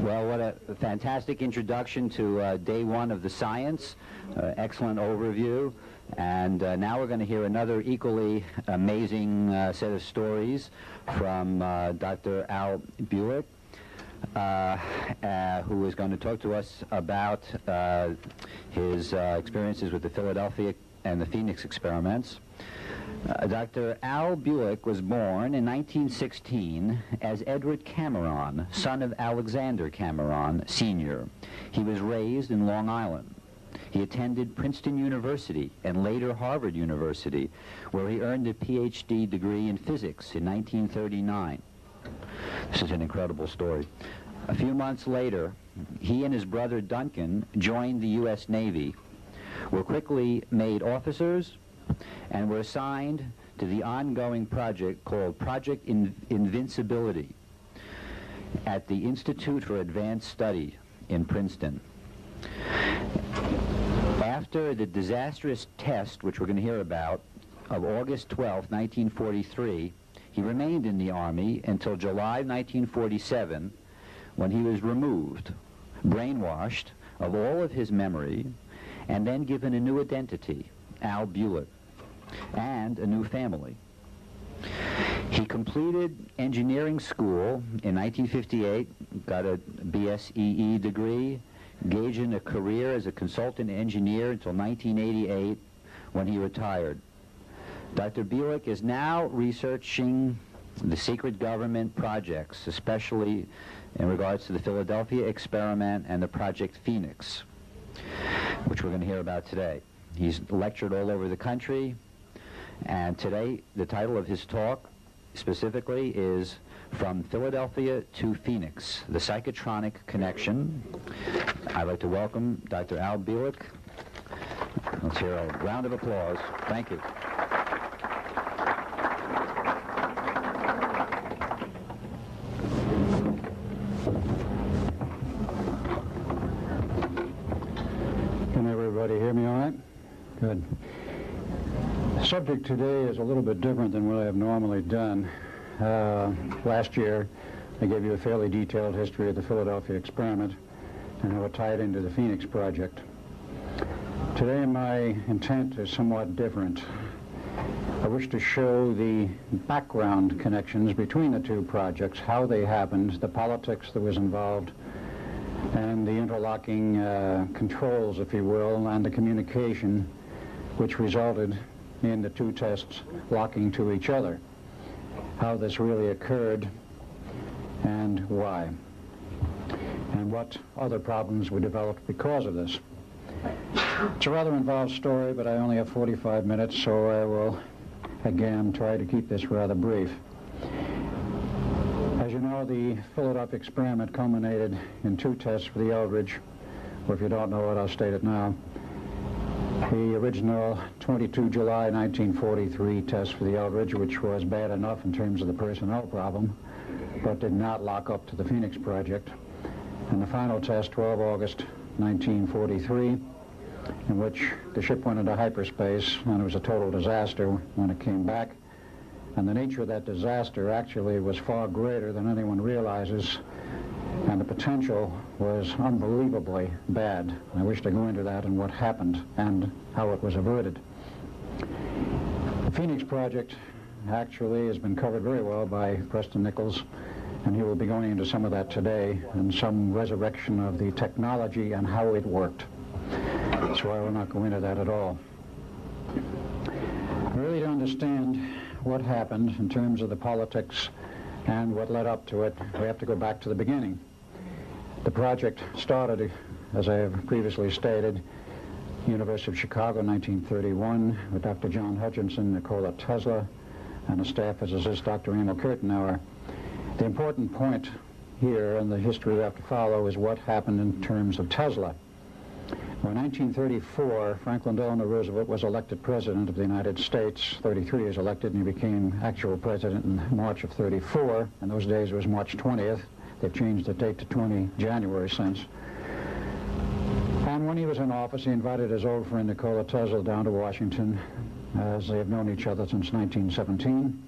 Well, what a fantastic introduction to day one of the science. Excellent overview. And now we're going to hear another equally amazing set of stories from Dr. Al Buick, who is going to talk to us about his experiences with the Philadelphia and the Phoenix experiments. Dr. Al Buick was born in 1916 as Edward Cameron, son of Alexander Cameron, Sr. He was raised in Long Island. He attended Princeton University and later Harvard University, where he earned a PhD degree in physics in 1939. This is an incredible story. A few months later, he and his brother Duncan joined the U.S. Navy, were quickly made officers, and were assigned to the ongoing project called Project Invincibility at the Institute for Advanced Study in Princeton. After the disastrous test, which we're going to hear about, of August 12, 1943, he remained in the Army until July 1947, when he was removed, brainwashed of all of his memory, and then given a new identity, Al Buick, and a new family. He completed engineering school in 1958, got a BSEE degree, engaged in a career as a consultant engineer until 1988, when he retired. Dr. Buick is now researching the secret government projects, especially in regards to the Philadelphia experiment and the Project Phoenix, which we're going to hear about today. He's lectured all over the country, and today the title of his talk specifically is From Philadelphia to Phoenix, the Psychotronic Connection. I'd like to welcome Dr. Al Buick. Let's hear a round of applause. Thank you. Can everybody hear me all right? Good. The subject today is a little bit different than what I have normally done. Last year, I gave you a fairly detailed history of the Philadelphia experiment and how it tied into the Phoenix project. Today, my intent is somewhat different. I wish to show the background connections between the two projects, how they happened, the politics that was involved, and the interlocking controls, if you will, and the communication which resulted in the two tests locking to each other. How this really occurred and why, and what other problems were developed because of this. It's a rather involved story, but I only have 45 minutes, so I will again try to keep this rather brief. As you know, the Philadelphia experiment culminated in two tests for the Eldridge, or if you don't know it, I'll state it now. The original 22 July 1943 test for the Eldridge, which was bad enough in terms of the personnel problem, but did not lock up to the Phoenix project. And the final test, 12 August 1943, in which the ship went into hyperspace, and it was a total disaster when it came back. And the nature of that disaster actually was far greater than anyone realizes, and the potential was unbelievably bad. I wish to go into that and what happened and how it was averted. The Phoenix project actually has been covered very well by Preston Nichols, and he will be going into some of that today and some resurrection of the technology and how it worked. So I will not go into that at all. Really to understand what happened in terms of the politics and what led up to it, we have to go back to the beginning. The project started, as I have previously stated, University of Chicago, 1931, with Dr. John Hutchinson, Nikola Tesla, and a staff physicist, Dr. Emil Kirtenauer. The important point here in the history we have to follow is what happened in terms of Tesla. Well, in 1934, Franklin Delano Roosevelt was elected president of the United States. 33 is elected, and he became actual president in March of 34. In those days, it was March 20th. They've changed the date to 20 January since. And when he was in office, he invited his old friend Nikola Tesla down to Washington as they have known each other since 1917,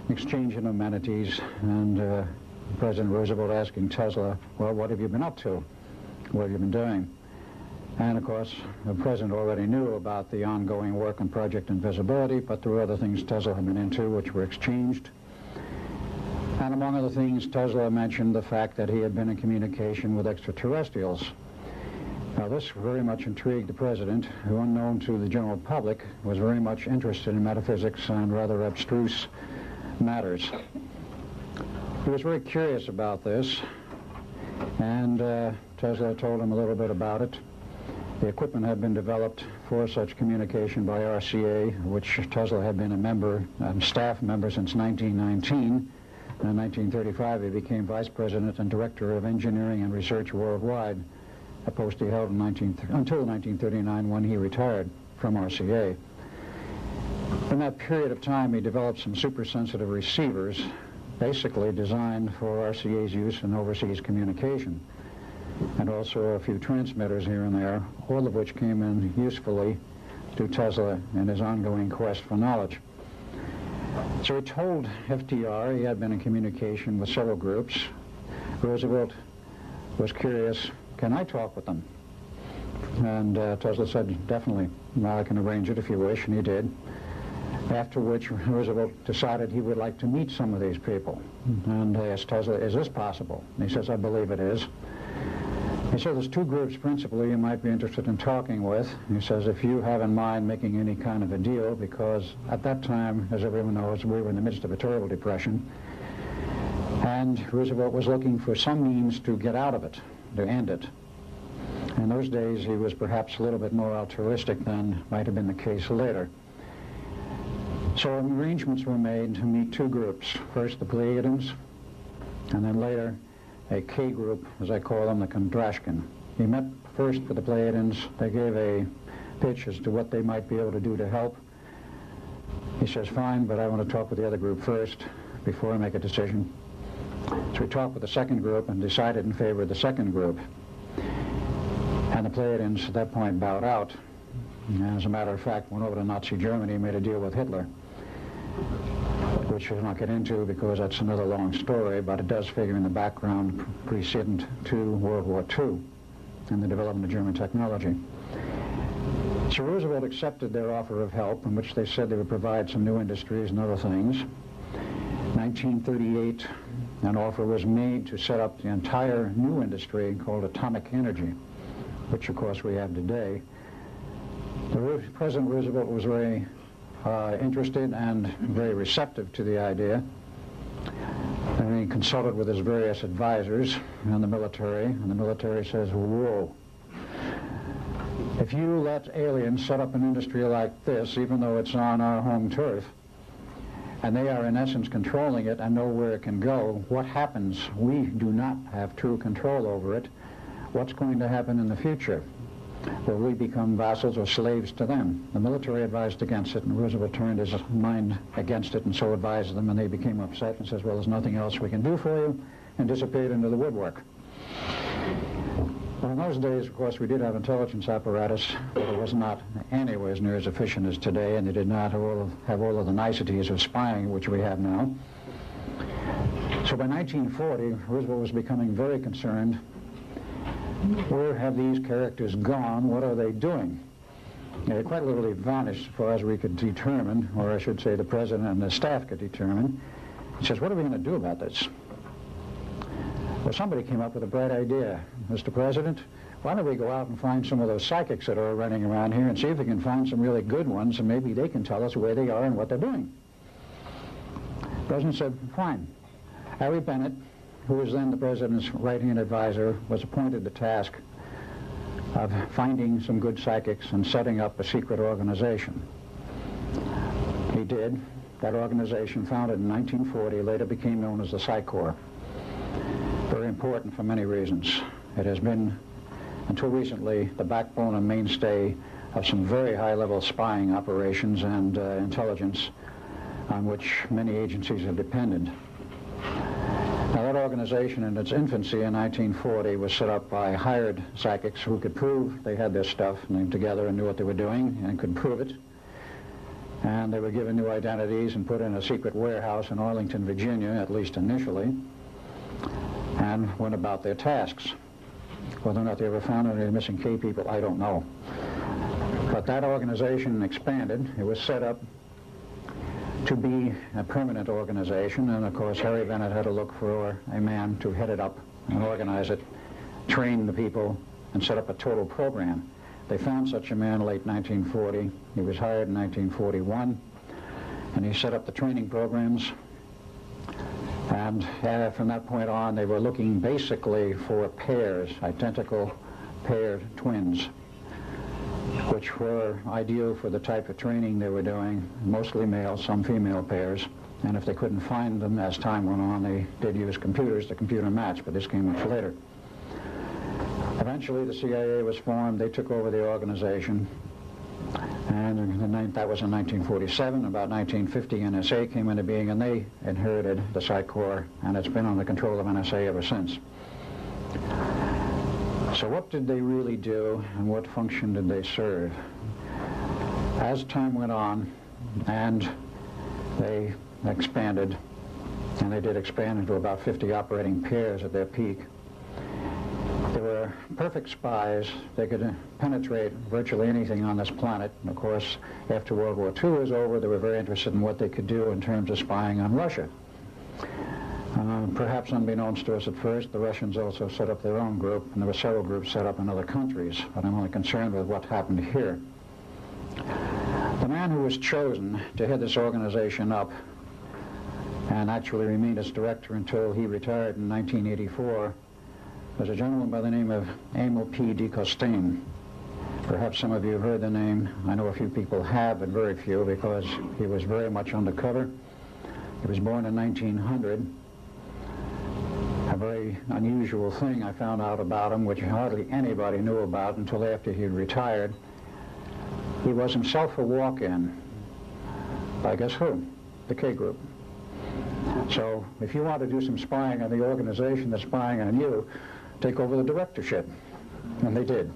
exchanging amenities, and President Roosevelt asking Tesla, well, what have you been up to? What have you been doing? And of course, the President already knew about the ongoing work on Project Invisibility, but there were other things Tesla had been into which were exchanged. And among other things, Tesla mentioned the fact that he had been in communication with extraterrestrials. Now, this very much intrigued the President, who, unknown to the general public, was very much interested in metaphysics and rather abstruse matters. He was very curious about this, and Tesla told him a little bit about it. The equipment had been developed for such communication by RCA, which Tesla had been a member and staff member since 1919. In 1935, he became Vice President and Director of Engineering and Research Worldwide, a post he held until 1939, when he retired from RCA. In that period of time, he developed some super-sensitive receivers, basically designed for RCA's use in overseas communication, and also a few transmitters here and there, all of which came in usefully to Tesla in his ongoing quest for knowledge. So he told FDR he had been in communication with several groups. Roosevelt was curious, can I talk with them? And Tesla said, definitely, well, I can arrange it if you wish, and he did. After which Roosevelt decided he would like to meet some of these people. And asked Tesla, is this possible? And he says, I believe it is. He said, there's two groups principally you might be interested in talking with. He says, if you have in mind making any kind of a deal, because at that time, as everyone knows, we were in the midst of a terrible depression, and Roosevelt was looking for some means to get out of it, to end it. In those days, he was perhaps a little bit more altruistic than might have been the case later. So arrangements were made to meet two groups. First, the Pleiadians, and then later, a K group, as I call them, the Kondrashkin. He met first with the Pleiadians. They gave a pitch as to what they might be able to do to help. He says, fine, but I want to talk with the other group first before I make a decision. So we talked with the second group and decided in favor of the second group. And the Pleiadians at that point bowed out. And as a matter of fact, went over to Nazi Germany and made a deal with Hitler, which we'll not get into because that's another long story, but it does figure in the background precedent to World War II and the development of German technology. So Roosevelt accepted their offer of help, in which they said they would provide some new industries and other things. 1938, an offer was made to set up the entire new industry called atomic energy, which of course we have today. President Roosevelt was very interested and very receptive to the idea. And he consulted with his various advisors in the military, and the military says, whoa, if you let aliens set up an industry like this, even though it's on our home turf, and they are in essence controlling it and know where it can go, what happens? We do not have true control over it. What's going to happen in the future? Will we become vassals or slaves to them? The military advised against it, and Roosevelt turned his mind against it and so advised them, and they became upset and says, well, there's nothing else we can do for you, and disappeared into the woodwork. Well, in those days, of course, we did have intelligence apparatus, but it was not anywhere near as efficient as today, and they did not have all of the niceties of spying, which we have now. So by 1940, Roosevelt was becoming very concerned. Where have these characters gone? What are they doing? They quite literally vanished as far as we could determine, or I should say the president and the staff could determine. He says, what are we going to do about this? Well, somebody came up with a bright idea. Mr. President, why don't we go out and find some of those psychics that are running around here and see if we can find some really good ones, and maybe they can tell us where they are and what they're doing. The president said, fine. Harry Bennett, who was then the president's right-hand advisor, was appointed the task of finding some good psychics and setting up a secret organization. He did. That organization, founded in 1940, later became known as the Psi Corps. Very important for many reasons. It has been, until recently, the backbone and mainstay of some very high-level spying operations and intelligence on which many agencies have depended. Now, that organization in its infancy in 1940 was set up by hired psychics who could prove they had their stuff and they together and knew what they were doing and could prove it. And they were given new identities and put in a secret warehouse in Arlington, Virginia, at least initially, and went about their tasks. Whether or not they ever found any missing K people, I don't know. But that organization expanded. It was set up to be a permanent organization, and of course Harry Bennett had to look for a man to head it up and organize it, train the people, and set up a total program. They found such a man in late 1940. He was hired in 1941, and he set up the training programs. And from that point on, they were looking basically for pairs, identical paired twins, which were ideal for the type of training they were doing, mostly male, some female pairs. And if they couldn't find them as time went on, they did use computers to computer match, but this came much later. Eventually, the CIA was formed. They took over the organization, and that was in 1947. About 1950, NSA came into being, and they inherited the Psych Corps, and it's been under control of NSA ever since. So what did they really do, and what function did they serve? As time went on, and they expanded, and they did expand into about 50 operating pairs at their peak. They were perfect spies. They could penetrate virtually anything on this planet. And of course, after World War II was over, they were very interested in what they could do in terms of spying on Russia. Perhaps unbeknownst to us at first, the Russians also set up their own group, and there were several groups set up in other countries, but I'm only concerned with what happened here. The man who was chosen to head this organization up and actually remained its director until he retired in 1984 was a gentleman by the name of Emil P. de Costain. Perhaps some of you have heard the name. I know a few people have, but very few, because he was very much undercover. He was born in 1900. A very unusual thing I found out about him, which hardly anybody knew about until after he retired. He was himself a walk-in by guess who? The K Group. So if you want to do some spying on the organization that's spying on you, take over the directorship. And they did.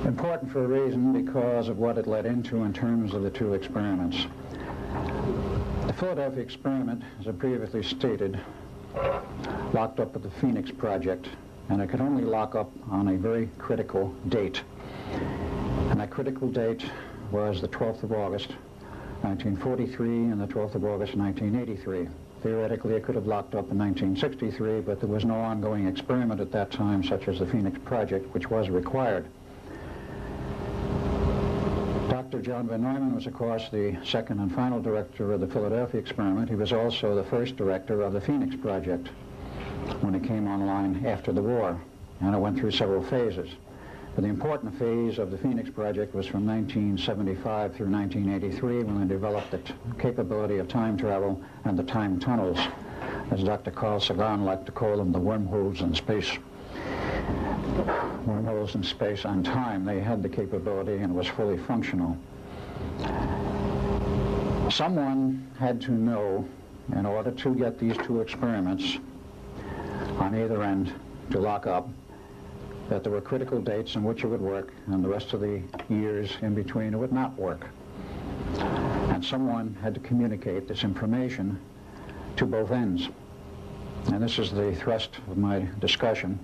Important for a reason, because of what it led into in terms of the two experiments. The Philadelphia experiment, as I previously stated, locked up with the Phoenix Project, and it could only lock up on a very critical date. And that critical date was the 12th of August, 1943, and the 12th of August, 1983. Theoretically, it could have locked up in 1963, but there was no ongoing experiment at that time, such as the Phoenix Project, which was required. Dr. John Van Neumann was, of course, the second and final director of the Philadelphia experiment. He was also the first director of the Phoenix Project when it came online after the war, and it went through several phases. But the important phase of the Phoenix Project was from 1975 through 1983, when they developed the capability of time travel and the time tunnels, as Dr. Carl Sagan liked to call them, the wormholes in space. Wormholes in space and time. They had the capability, and it was fully functional. Someone had to know, in order to get these two experiments on either end to lock up, that there were critical dates in which it would work, and the rest of the years in between it would not work. And someone had to communicate this information to both ends. And this is the thrust of my discussion,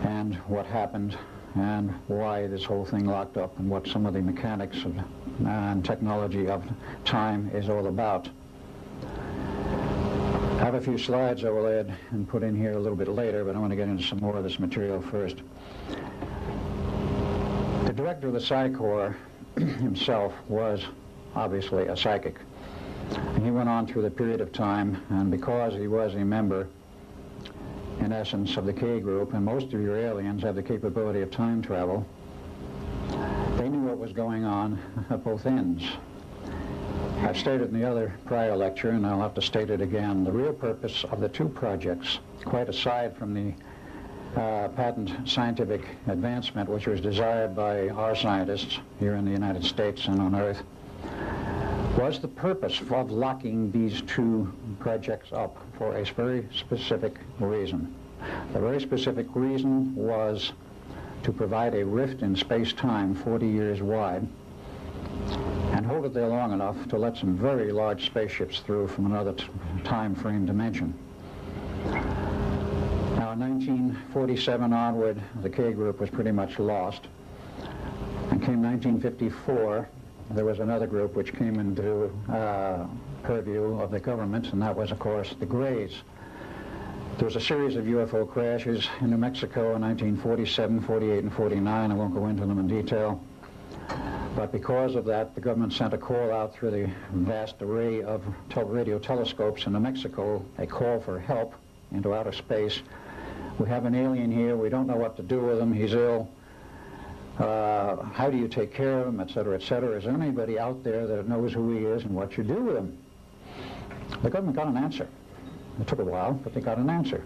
and what happened, and why this whole thing locked up, and what some of the mechanics of, and technology of time is all about. I have a few slides I will add and put in here a little bit later, but I want to get into some more of this material first. The director of the Psych Corps himself was obviously a psychic. And he went on through the period of time, and because he was a member, in essence, of the K Group, and most of your aliens have the capability of time travel, they knew what was going on at both ends. I've stated in the other prior lecture, and I'll have to state it again, the real purpose of the two projects, quite aside from the patent scientific advancement which was desired by our scientists here in the United States and on Earth, was the purpose of locking these two projects up for a very specific reason. The very specific reason was to provide a rift in space-time 40 years wide, and floated there long enough to let some very large spaceships through from another time frame dimension. Now, in 1947 onward, the K group was pretty much lost. And came 1954, there was another group which came into purview of the government, and that was, of course, the Greys. There was a series of UFO crashes in New Mexico in 1947, 48, and 49. I won't go into them in detail. But because of that, the government sent a call out through the vast array of radio telescopes in New Mexico, a call for help into outer space. We have an alien here. We don't know what to do with him. He's ill. How do you take care of him, et cetera, et cetera? Is there anybody out there that knows who he is and what you do with him? The government got an answer. It took a while, but they got an answer.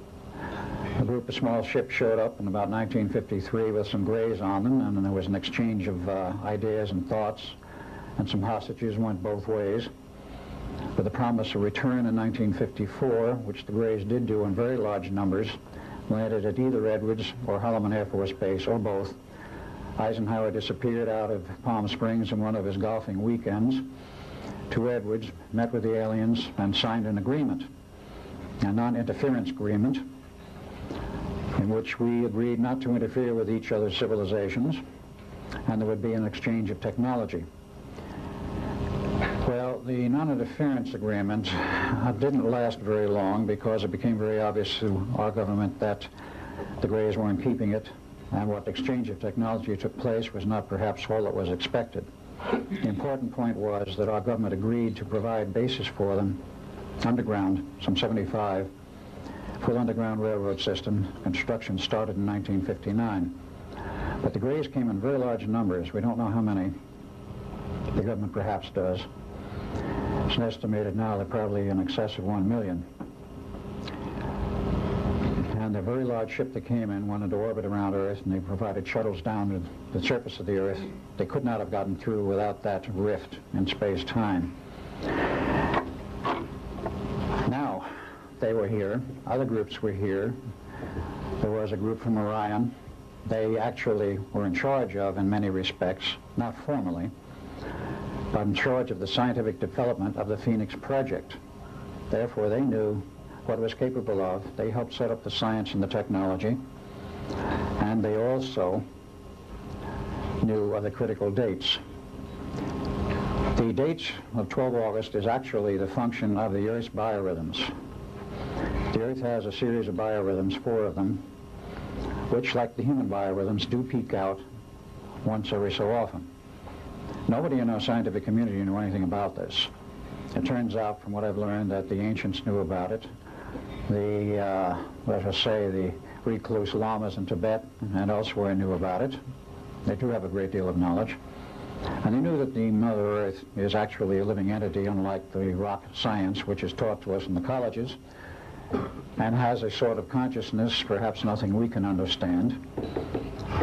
A group of small ships showed up in about 1953 with some Greys on them, and then there was an exchange of ideas and thoughts, and some hostages went both ways, with a promise of return in 1954, which the Greys did do in very large numbers, landed at either Edwards or Holloman Air Force Base, or both. Eisenhower disappeared out of Palm Springs on one of his golfing weekends to Edwards, met with the aliens, and signed an agreement, a non-interference agreement, in which we agreed not to interfere with each other's civilizations, and there would be an exchange of technology. Well, the non-interference agreement didn't last very long because it became very obvious to our government that the Greys weren't keeping it, and what exchange of technology took place was not perhaps all that was expected. The important point was that our government agreed to provide bases for them underground, some 75, full underground railroad system. Construction started in 1959. But the Greys came in very large numbers. We don't know how many. The government perhaps does. It's estimated now that probably in excess of 1 million. And the very large ship that came in went into orbit around Earth, and they provided shuttles down to the surface of the Earth. They could not have gotten through without that rift in space-time. Now, they were here. Other groups were here. There was a group from Orion. They actually were in charge of, in many respects, not formally, but in charge of the scientific development of the Phoenix Project. Therefore, they knew what it was capable of. They helped set up the science and the technology, and they also knew of the critical dates. The dates of 12 August is actually the function of the Earth's biorhythms. The Earth has a series of biorhythms, 4 of them, which, like the human biorhythms, do peak out once every so often. Nobody in our scientific community knew anything about this. It turns out, from what I've learned, that the ancients knew about it. The, let us say, the recluse lamas in Tibet and elsewhere knew about it. They do have a great deal of knowledge. And they knew that the Mother Earth is actually a living entity, unlike the rock science, which is taught to us in the colleges, and has a sort of consciousness, perhaps nothing we can understand.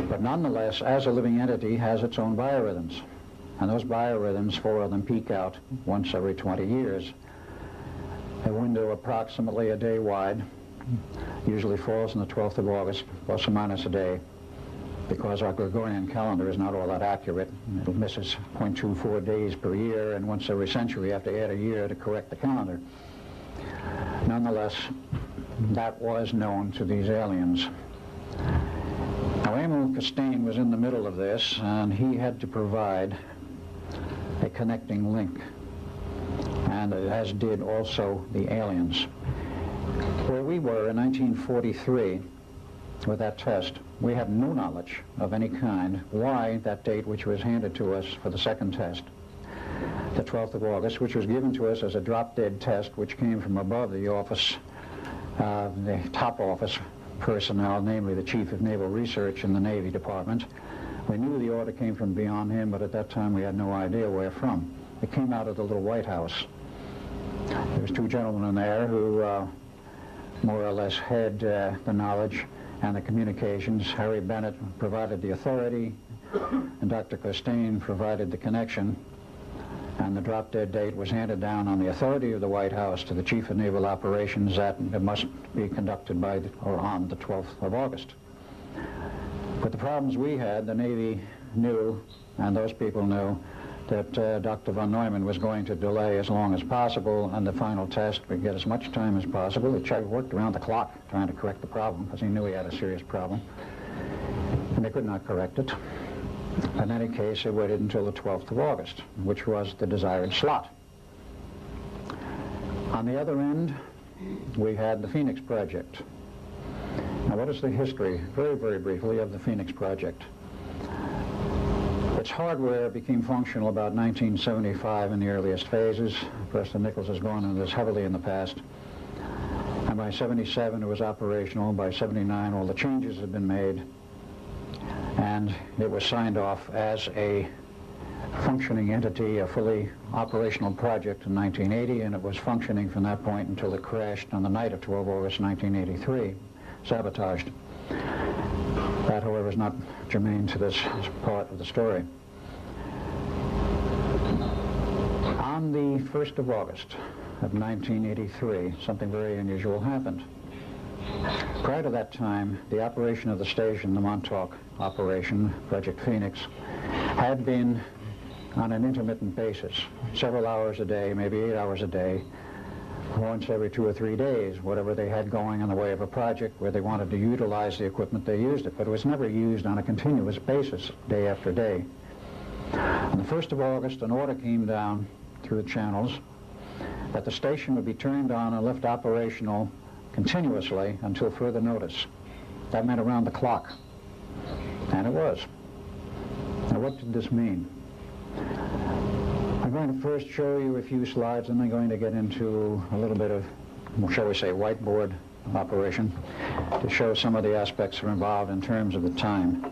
But nonetheless, as a living entity, has its own biorhythms. And those biorhythms, 4 of them, peak out once every 20 years. A window approximately a day wide, usually falls on the 12th of August, plus or minus a day, because our Gregorian calendar is not all that accurate. It misses 0.24 days per year, and once every century you have to add a year to correct the calendar. Nonetheless, that was known to these aliens. Now, Emil Costain was in the middle of this, and he had to provide a connecting link, and as did also the aliens. Where we were in 1943 with that test, we had no knowledge of any kind why that date, which was handed to us for the second test, the 12th of August, which was given to us as a drop-dead test, which came from above the office, the top office personnel, namely the Chief of Naval Research in the Navy Department. We knew the order came from beyond him, but at that time we had no idea where from. It came out of the little White House. There was 2 gentlemen in there who more or less had the knowledge and the communications. Harry Bennett provided the authority, and Dr. Costain provided the connection. And the drop-dead date was handed down on the authority of the White House to the Chief of Naval Operations that it must be conducted by or on the 12th of August. But the problems we had, the Navy knew, and those people knew, that Dr. von Neumann was going to delay as long as possible, and the final test would get as much time as possible. He worked around the clock trying to correct the problem because he knew he had a serious problem, and they could not correct it. In any case, they waited until the 12th of August, which was the desired slot. On the other end, we had the Phoenix Project. Now, what is the history, very, very briefly, of the Phoenix Project? Its hardware became functional about 1975 in the earliest phases. Preston Nichols has gone into this heavily in the past. And by 77, it was operational. By 79, all the changes had been made. And it was signed off as a functioning entity, a fully operational project in 1980, and it was functioning from that point until it crashed on the night of 12 August 1983, sabotaged. That, however, is not germane to this part of the story. On the 1st of August of 1983, something very unusual happened. Prior to that time, the operation of the station, the Montauk operation, Project Phoenix, had been on an intermittent basis, several hours a day, maybe 8 hours a day, once every 2 or 3 days, whatever they had going in the way of a project where they wanted to utilize the equipment, they used it, but it was never used on a continuous basis, day after day. On the 1st of August, an order came down through the channels that the station would be turned on and left operational continuously until further notice. That meant around the clock, and it was. Now, what did this mean? I'm going to first show you a few slides, and then I'm going to get into a little bit of, shall we say, whiteboard operation to show some of the aspects that are involved in terms of the time.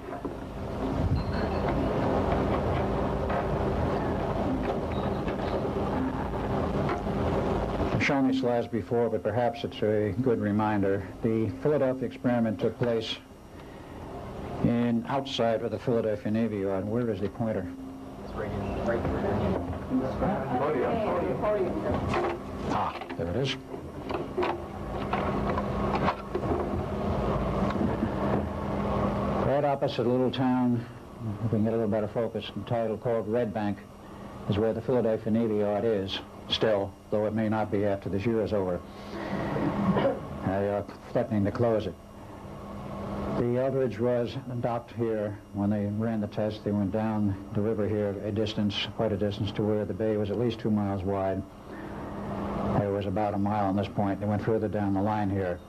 I've shown these slides before, but perhaps it's a good reminder. The Philadelphia experiment took place outside of the Philadelphia Navy Yard. Where is the pointer? Ah, there it is. Right opposite a little town, if we can get a little better focus, entitled called Red Bank, is where the Philadelphia Navy Yard is, still, though it may not be after this year is over. They are threatening to close it. The Eldridge was docked here. When they ran the test, they went down the river here a distance, quite a distance, to where the bay was at least 2 miles wide. It was about a mile on this point. They went further down the line here.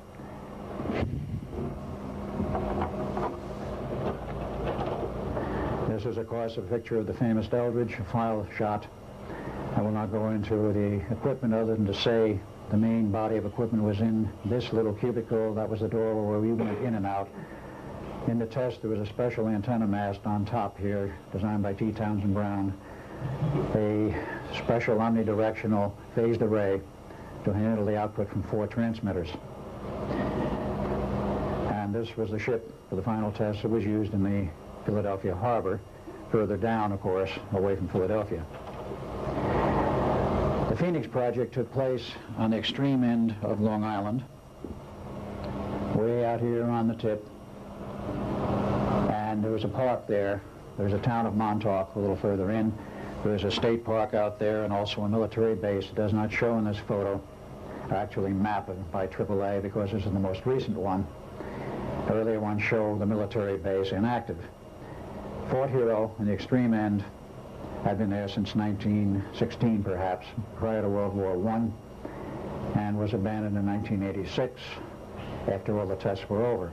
This is, of course, a picture of the famous Eldridge, a file shot. I will not go into the equipment other than to say the main body of equipment was in this little cubicle. That was the door where we went in and out. In the test, there was a special antenna mast on top here, designed by T. Townsend Brown, a special omnidirectional phased array to handle the output from 4 transmitters. And this was the ship for the final test that was used in the Philadelphia harbor, further down, of course, away from Philadelphia. The Phoenix Project took place on the extreme end of Long Island, way out here on the tip. And there was a park there. There's a town of Montauk a little further in. There's a state park out there and also a military base. It does not show in this photo, actually mapped by AAA, because this is the most recent one. The earlier ones show the military base inactive. Fort Hero, in the extreme end, had been there since 1916, perhaps, prior to World War I, and was abandoned in 1986 after all the tests were over.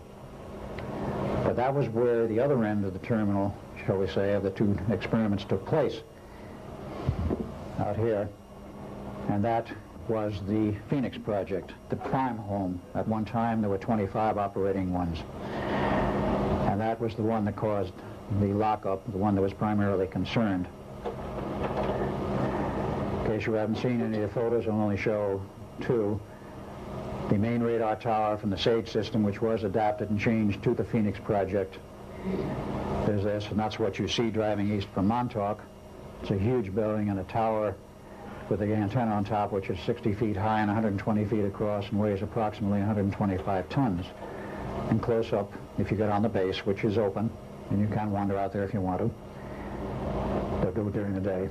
But that was where the other end of the terminal, shall we say, of the 2 experiments took place, out here. And that was the Phoenix Project, the prime home. At one time, there were 25 operating ones. And that was the one that caused the lockup, the one that was primarily concerned. In case you haven't seen any of the photos, I'll only show 2. The main radar tower from the SAGE system, which was adapted and changed to the Phoenix Project. There's this, and that's what you see driving east from Montauk. It's a huge building and a tower with the antenna on top, which is 60 feet high and 120 feet across and weighs approximately 125 tons. And close up, if you get on the base, which is open, and you can wander out there if you want to, the do during the day.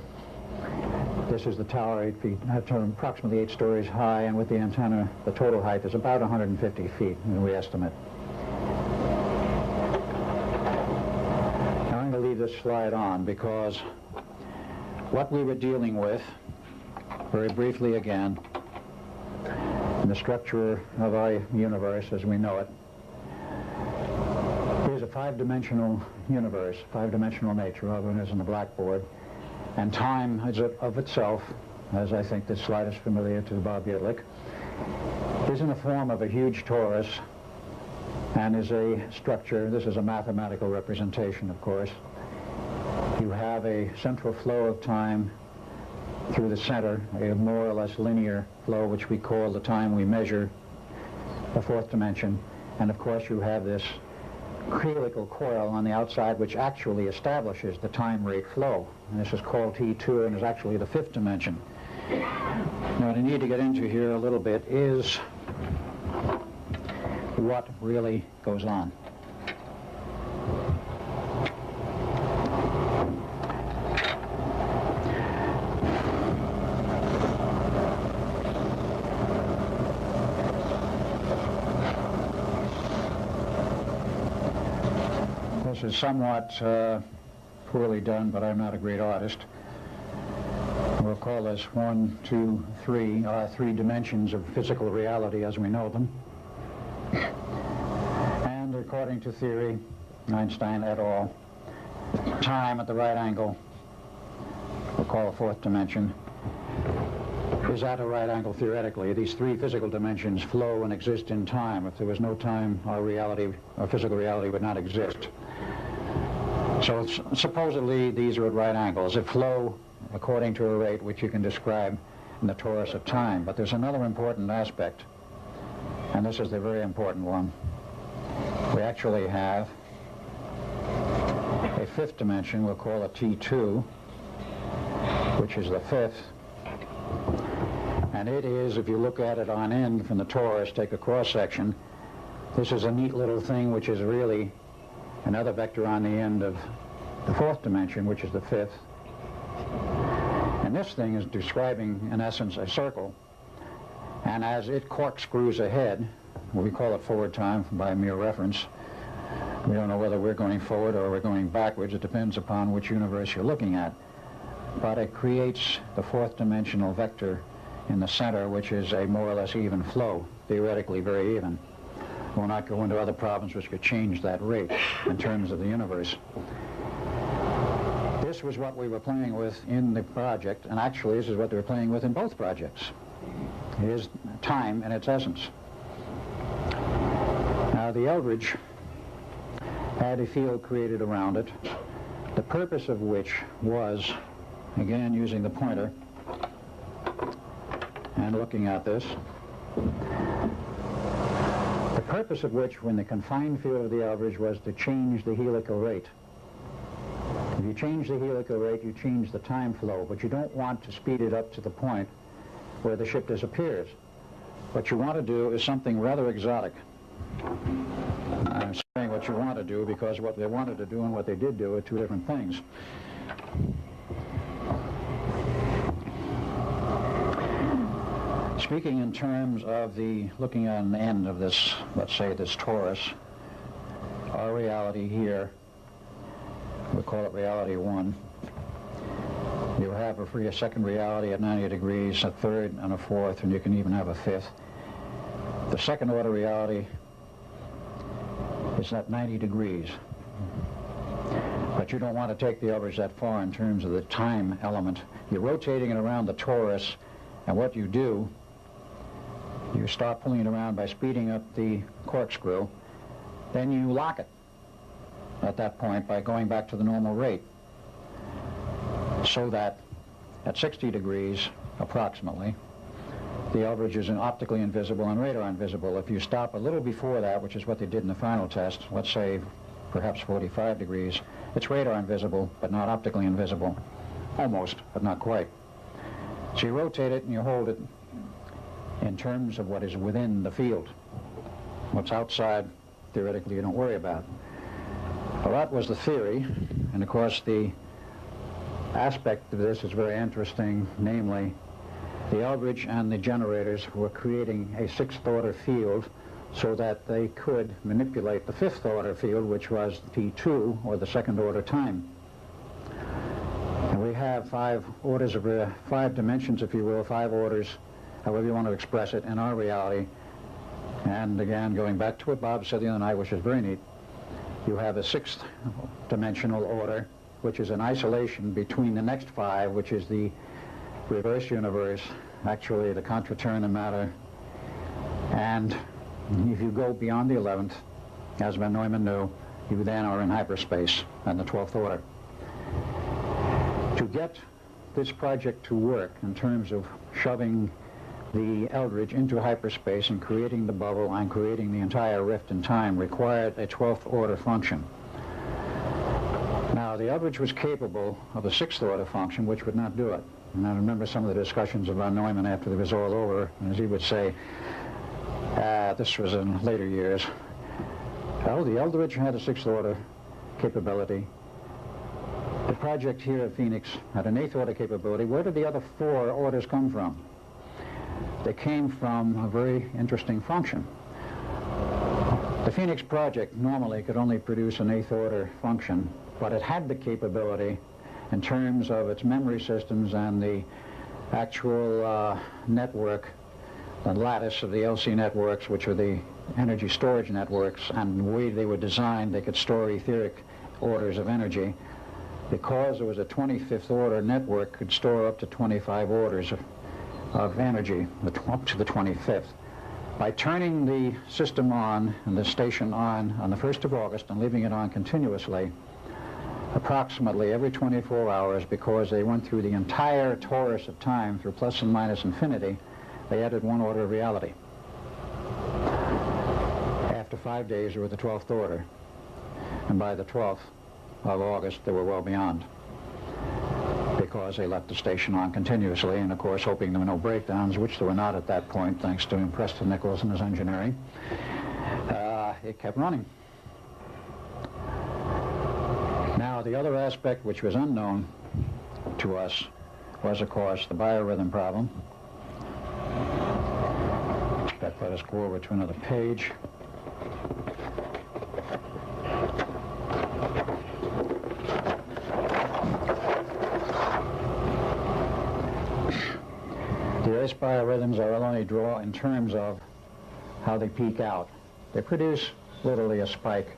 This is the tower, 8 feet, approximately 8 stories high, and with the antenna, the total height is about 150 feet, we estimate. Now I'm going to leave this slide on because what we were dealing with, very briefly again, in the structure of our universe as we know it, is a 5-dimensional universe, 5-dimensional nature, other than is in the blackboard. And time is of itself, as I think this slide is familiar to Bob Yitlick, is in the form of a huge torus and is a structure. This is a mathematical representation, of course. You have a central flow of time through the center, a more or less linear flow, which we call the time we measure, the 4th dimension. And of course you have this helical coil on the outside which actually establishes the time rate flow. And this is called T2 and is actually the 5th dimension. Now what I need to get into here a little bit is what really goes on. This is somewhat poorly done, but I'm not a great artist. We'll call this 1, 2, 3, 3 dimensions of physical reality as we know them. And according to theory, Einstein et al., time at the right angle, we'll call a 4th dimension, is at a right angle theoretically. These 3 physical dimensions flow and exist in time. If there was no time, our reality, our physical reality would not exist. So supposedly these are at right angles. They flow according to a rate which you can describe in the torus of time. But there's another important aspect, and this is the very important one. We actually have a 5th dimension, we'll call it T2, which is the 5th. And it is, if you look at it on end from the torus, take a cross-section, this is a neat little thing which is really another vector on the end of the 4th dimension, which is the 5th. And this thing is describing, in essence, a circle. And as it corkscrews ahead, we call it forward time by mere reference. We don't know whether we're going forward or we're going backwards. It depends upon which universe you're looking at. But it creates the 4th dimensional vector in the center, which is a more or less even flow, theoretically very even. We'll not go into other problems which could change that rate in terms of the universe. This was what we were playing with in the project, and actually this is what they were playing with in both projects. It is time in its essence. Now the Eldridge had a field created around it, the purpose of which was, again using the pointer and looking at this, the purpose of which, when the confined field of the Eldridge, was to change the helical rate. If you change the helical rate, you change the time flow, but you don't want to speed it up to the point where the ship disappears. What you want to do is something rather exotic. I'm saying what you want to do because what they wanted to do and what they did do are 2 different things. Speaking in terms of looking at an end of this, let's say this torus, our reality here, we'll call it reality 1. You have a second reality at 90 degrees, a third and a 4th, and you can even have a 5th. The second order reality is at 90 degrees. But you don't want to take the average that far in terms of the time element. You're rotating it around the torus, and what you do, you start pulling it around by speeding up the corkscrew, then you lock it at that point by going back to the normal rate, so that at 60 degrees approximately the Eldridge is optically invisible and radar invisible. If you stop a little before that, which is what they did in the final test, let's say perhaps 45 degrees, it's radar invisible but not optically invisible. Almost, but not quite. So you rotate it and you hold it in terms of what is within the field. What's outside, theoretically, you don't worry about. Well, that was the theory, and of course the aspect of this is very interesting, namely the Eldridge and the generators were creating a sixth-order field so that they could manipulate the fifth-order field, which was P2, or the second-order time. And we have five dimensions, if you will, five orders, however you want to express it, in our reality. And again, going back to what Bob said the other night, which is very neat, you have a sixth dimensional order, which is in isolation between the next five, which is the reverse universe, actually the contraturn matter. And if you go beyond the 11th, as Van Neumann knew, you then are in hyperspace and the 12th order. To get this project to work in terms of shoving the Eldridge into hyperspace and creating the bubble and creating the entire rift in time required a 12th order function. Now, the Eldridge was capable of a 6th order function, which would not do it. And I remember some of the discussions of Van Neumann after it was all over, as he would say, this was in later years, well, the Eldridge had a 6th order capability. The project here at Phoenix had an 8th order capability. Where did the other 4 orders come from? They came from a very interesting function. The Phoenix project normally could only produce an 8th order function, but it had the capability in terms of its memory systems and the actual network, the lattice of the LC networks, which are the energy storage networks, and the way they were designed, they could store etheric orders of energy. Because it was a 25th order network, could store up to 25 orders of energy, up to the 25th. By turning the system on and the station on the 1st of August and leaving it on continuously, approximately every 24 hours, because they went through the entire torus of time through plus and minus infinity, they added 1 order of reality. After 5 days, they were the 12th order. And by the 12th of August, they were well beyond, because they left the station on continuously, and of course hoping there were no breakdowns, which there were not at that point, thanks to Preston Nichols and his engineering. It kept running. Now, the other aspect which was unknown to us was, of course, the biorhythm problem. Let us go over to another page. The Earth's biorhythms are only drawn in terms of how they peak out. They produce literally a spike.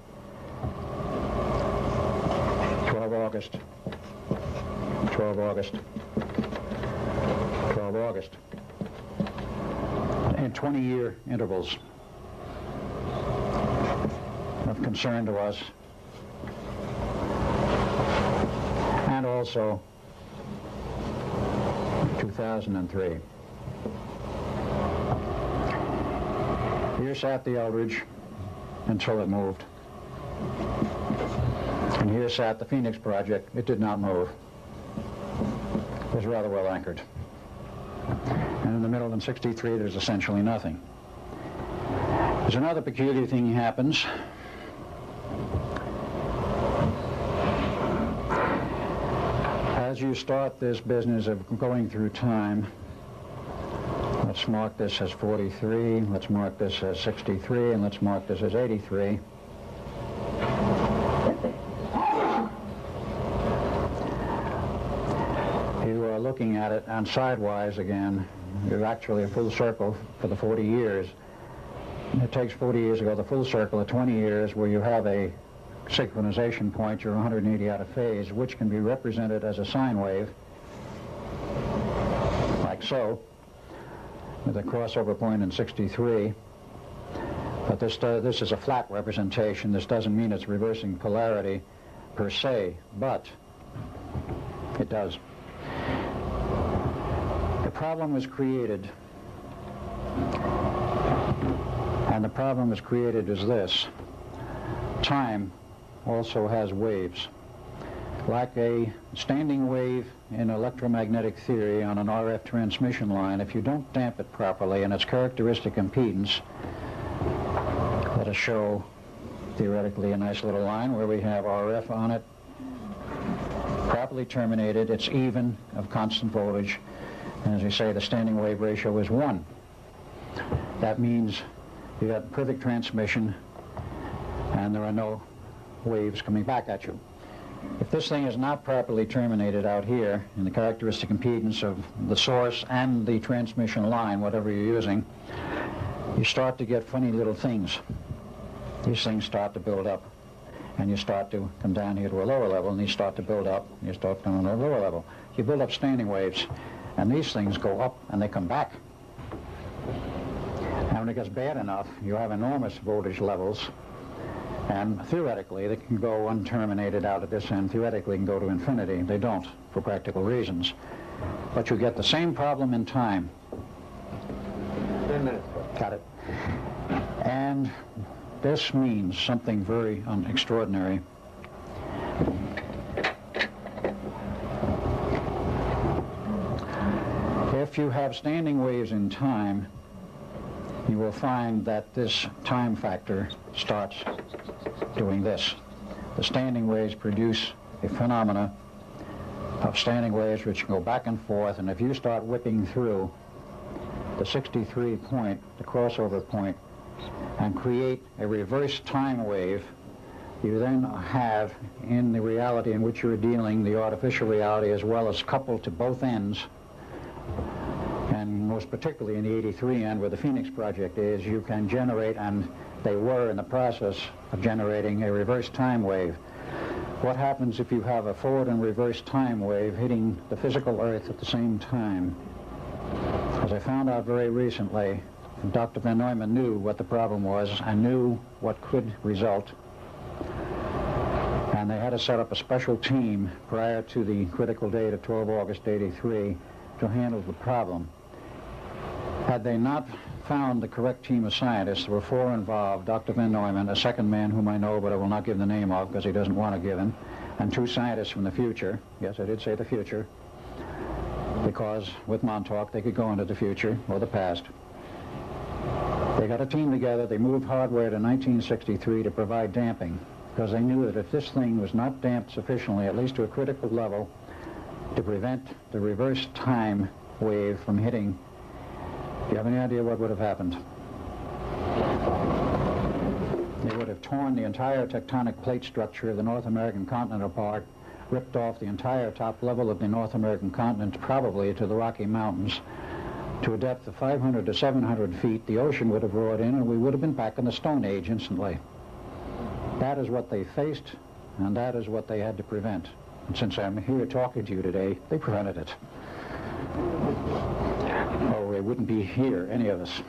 12 August, 12 August, 12 August. In 20-year intervals of concern to us. And also 2003. Here sat the Eldridge until it moved. And here sat the Phoenix project. It did not move. It was rather well anchored. And in the middle in '63, there's essentially nothing. There's another peculiar thing happens. As you start this business of going through time, let's mark this as 43, let's mark this as 63, and let's mark this as 83. You are looking at it, and sidewise again, you're actually a full circle for the 40 years. It takes 40 years to go the full circle of 20 years, where you have a synchronization point, you're 180 out of phase, which can be represented as a sine wave, like so, with a crossover point in 63. But this is a flat representation. This doesn't mean it's reversing polarity per se, but it does. The problem was created, and the problem was created is this. Time also has waves. Like a standing wave in electromagnetic theory on an RF transmission line, if you don't damp it properly and its characteristic impedance, let us show theoretically a nice little line where we have RF on it, Properly terminated, it's even of constant voltage. And as we say, the standing wave ratio is 1. That means you got perfect transmission and there are no waves coming back at you. If this thing is not properly terminated out here in the characteristic impedance of the source and the transmission line, whatever you're using, you start to get funny little things. These things start to build up, and you start to come down here to a lower level, and these start to build up, and you start down to a lower level. You build up standing waves, and these things go up and they come back. And when it gets bad enough, you have enormous voltage levels, and theoretically they can go unterminated out at this end. Theoretically can go to infinity. They don't, for practical reasons. But you get the same problem in time. 10 minutes. Got it. And this means something very extraordinary. If you have standing waves in time, you will find that this time factor starts doing this. The standing waves produce a phenomena of standing waves which go back and forth, and if you start whipping through the 63 point, the crossover point, and create a reverse time wave, you then have, in the reality in which you're dealing, the artificial reality as well as coupled to both ends, and most particularly in the 83 end where the Phoenix project is, you can generate, and they were in the process of generating a reverse time wave. What happens if you have a forward and reverse time wave hitting the physical Earth at the same time? As I found out very recently, Dr. Van Neumann knew what the problem was and knew what could result. And they had to set up a special team prior to the critical date of 12 August 83 to handle the problem. Had they not found the correct team of scientists, there were 4 involved: Dr. Van Neumann, a second man whom I know but I will not give the name of because he doesn't want to give him, and 2 scientists from the future. Yes, I did say the future, because with Montauk they could go into the future or the past. They got a team together. They moved hardware to 1963 to provide damping, because they knew that if this thing was not damped sufficiently, at least to a critical level, to prevent the reverse time wave from hitting, do you have any idea what would have happened? They would have torn the entire tectonic plate structure of the North American continent apart, ripped off the entire top level of the North American continent, probably to the Rocky Mountains, to a depth of 500 to 700 feet. The ocean would have roared in, and we would have been back in the Stone Age instantly. That is what they faced, and that is what they had to prevent. And since I'm here talking to you today, they prevented it. Or we wouldn't be here, any of us.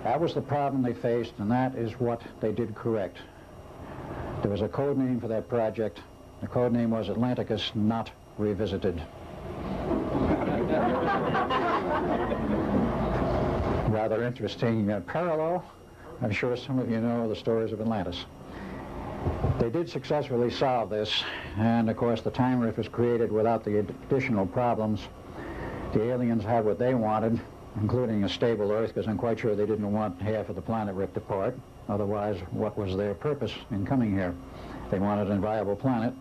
That was the problem they faced, and that is what they did correct. There was a code name for that project. The code name was Atlanticus Not Revisited. Rather interesting parallel. I'm sure some of you know the stories of Atlantis. They did successfully solve this, and of course the time rift was created without the additional problems. The aliens had what they wanted, including a stable Earth, because I'm quite sure they didn't want half of the planet ripped apart. Otherwise, what was their purpose in coming here? They wanted a viable planet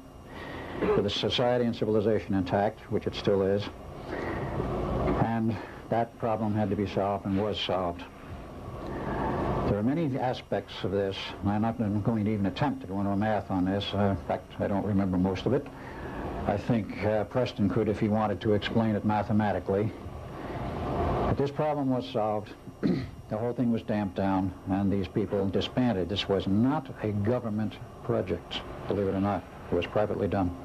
with a society and civilization intact, which it still is. And that problem had to be solved and was solved. There are many aspects of this, and I'm not going to even attempt to go into math on this. In fact, I don't remember most of it. I think Preston could if he wanted to explain it mathematically. But this problem was solved. The whole thing was damped down, and these people disbanded. This was not a government project, believe it or not. It was privately done.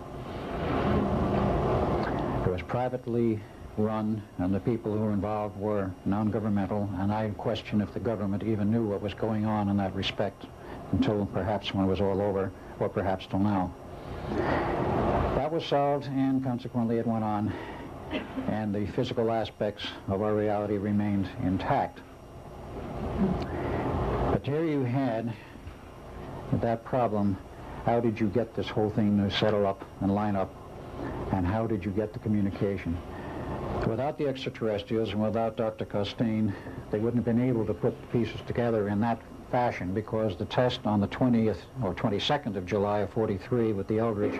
It was privately run, and the people who were involved were non-governmental, and I question if the government even knew what was going on in that respect until perhaps when it was all over, or perhaps till now. That was solved, and consequently it went on, and the physical aspects of our reality remained intact. But here you had that problem. How did you get this whole thing to settle up and line up, and how did you get the communication? Without the extraterrestrials and without Dr. Costain, they wouldn't have been able to put the pieces together in that fashion, because the test on the 20th or 22nd of July of 43 with the Eldridge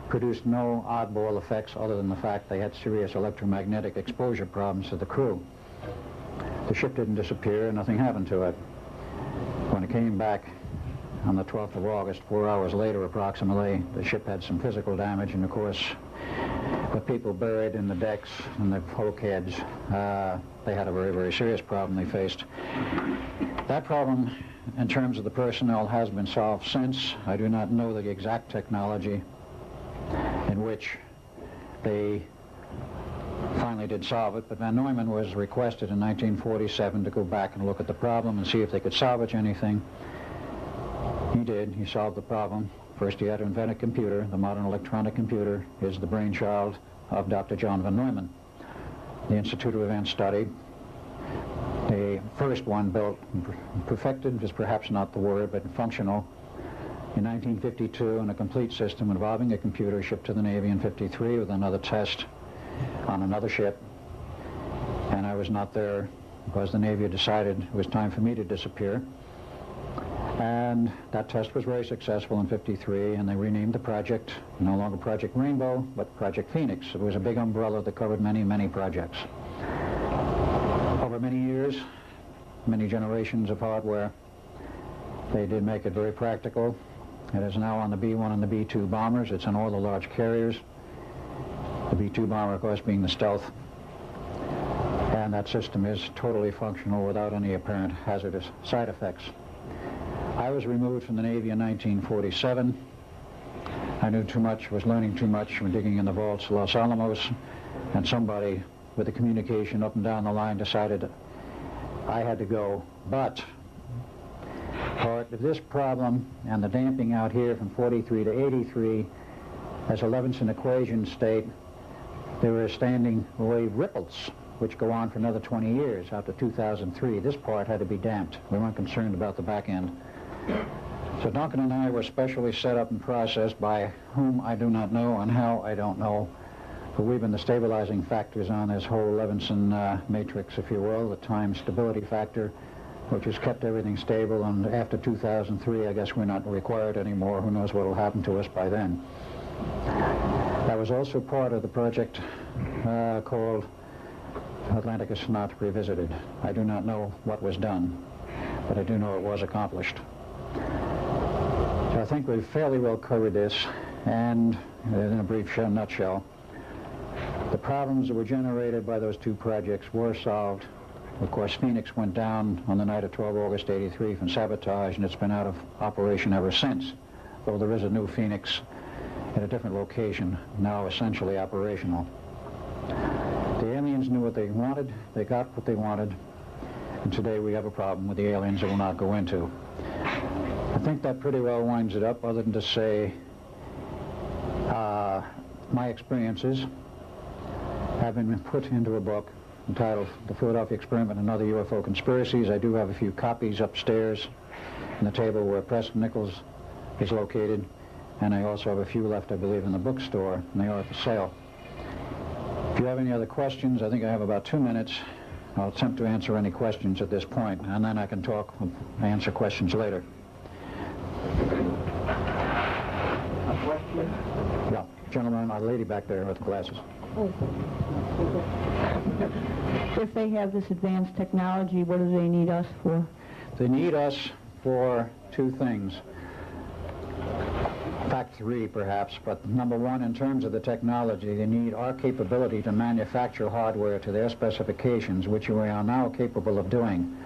produced no oddball effects other than the fact they had serious electromagnetic exposure problems to the crew. The ship didn't disappear, nothing happened to it. When it came back on the 12th of August, 4 hours later approximately, the ship had some physical damage, and of course, with people buried in the decks and the bulkheads, they had a very, very serious problem they faced. That problem, in terms of the personnel, has been solved since. I do not know the exact technology in which they finally did solve it, but Van Neumann was requested in 1947 to go back and look at the problem and see if they could salvage anything. He did. He solved the problem. First, he had to invent a computer. The modern electronic computer is the brainchild of Dr. John Van Neumann. The Institute of Advanced Study, the first one built, perfected is perhaps not the word, but functional, in 1952, and a complete system involving a computer shipped to the Navy in 53 with another test on another ship. And I was not there because the Navy had decided it was time for me to disappear. And that test was very successful in 53, and they renamed the project, no longer Project Rainbow, but Project Phoenix. It was a big umbrella that covered many, many projects. Over many years, many generations of hardware, they did make it very practical. It is now on the B-1 and the B-2 bombers. It's on all the large carriers. The B-2 bomber, of course, being the stealth. And that system is totally functional without any apparent hazardous side effects. I was removed from the Navy in 1947. I knew too much, was learning too much from digging in the vaults of Los Alamos, and somebody with the communication up and down the line decided I had to go. But part of this problem and the damping out here from 43 to 83, as a Levinson equation state, there were standing wave ripples which go on for another 20 years out to 2003. This part had to be damped. We weren't concerned about the back end. So Duncan and I were specially set up and processed by whom I do not know and how I don't know. But we've been the stabilizing factors on this whole Levinson matrix, if you will, the time stability factor, which has kept everything stable. And after 2003, I guess we're not required anymore. Who knows what will happen to us by then. That was also part of the project called Atlanticus Not Revisited. I do not know what was done, but I do know it was accomplished. So I think we've fairly well covered this, and in a brief nutshell, the problems that were generated by those two projects were solved. Of course, Phoenix went down on the night of 12 August 83 from sabotage, and it's been out of operation ever since, though there is a new Phoenix at a different location, now essentially operational. The aliens knew what they wanted, they got what they wanted, and today we have a problem with the aliens that we'll not go into. I think that pretty well winds it up, other than to say my experiences have been put into a book entitled The Philadelphia Experiment and Other UFO Conspiracies. I do have a few copies upstairs on the table where Preston Nichols is located, and I also have a few left, I believe, in the bookstore, and they are for sale. If you have any other questions, I think I have about 2 minutes. I'll attempt to answer any questions at this point, and then I can answer questions later. A question? Yeah, gentleman, a lady back there with the glasses. Oh. If they have this advanced technology, what do they need us for? They need us for two things. In fact, three perhaps, but number one, in terms of the technology, they need our capability to manufacture hardware to their specifications, which we are now capable of doing.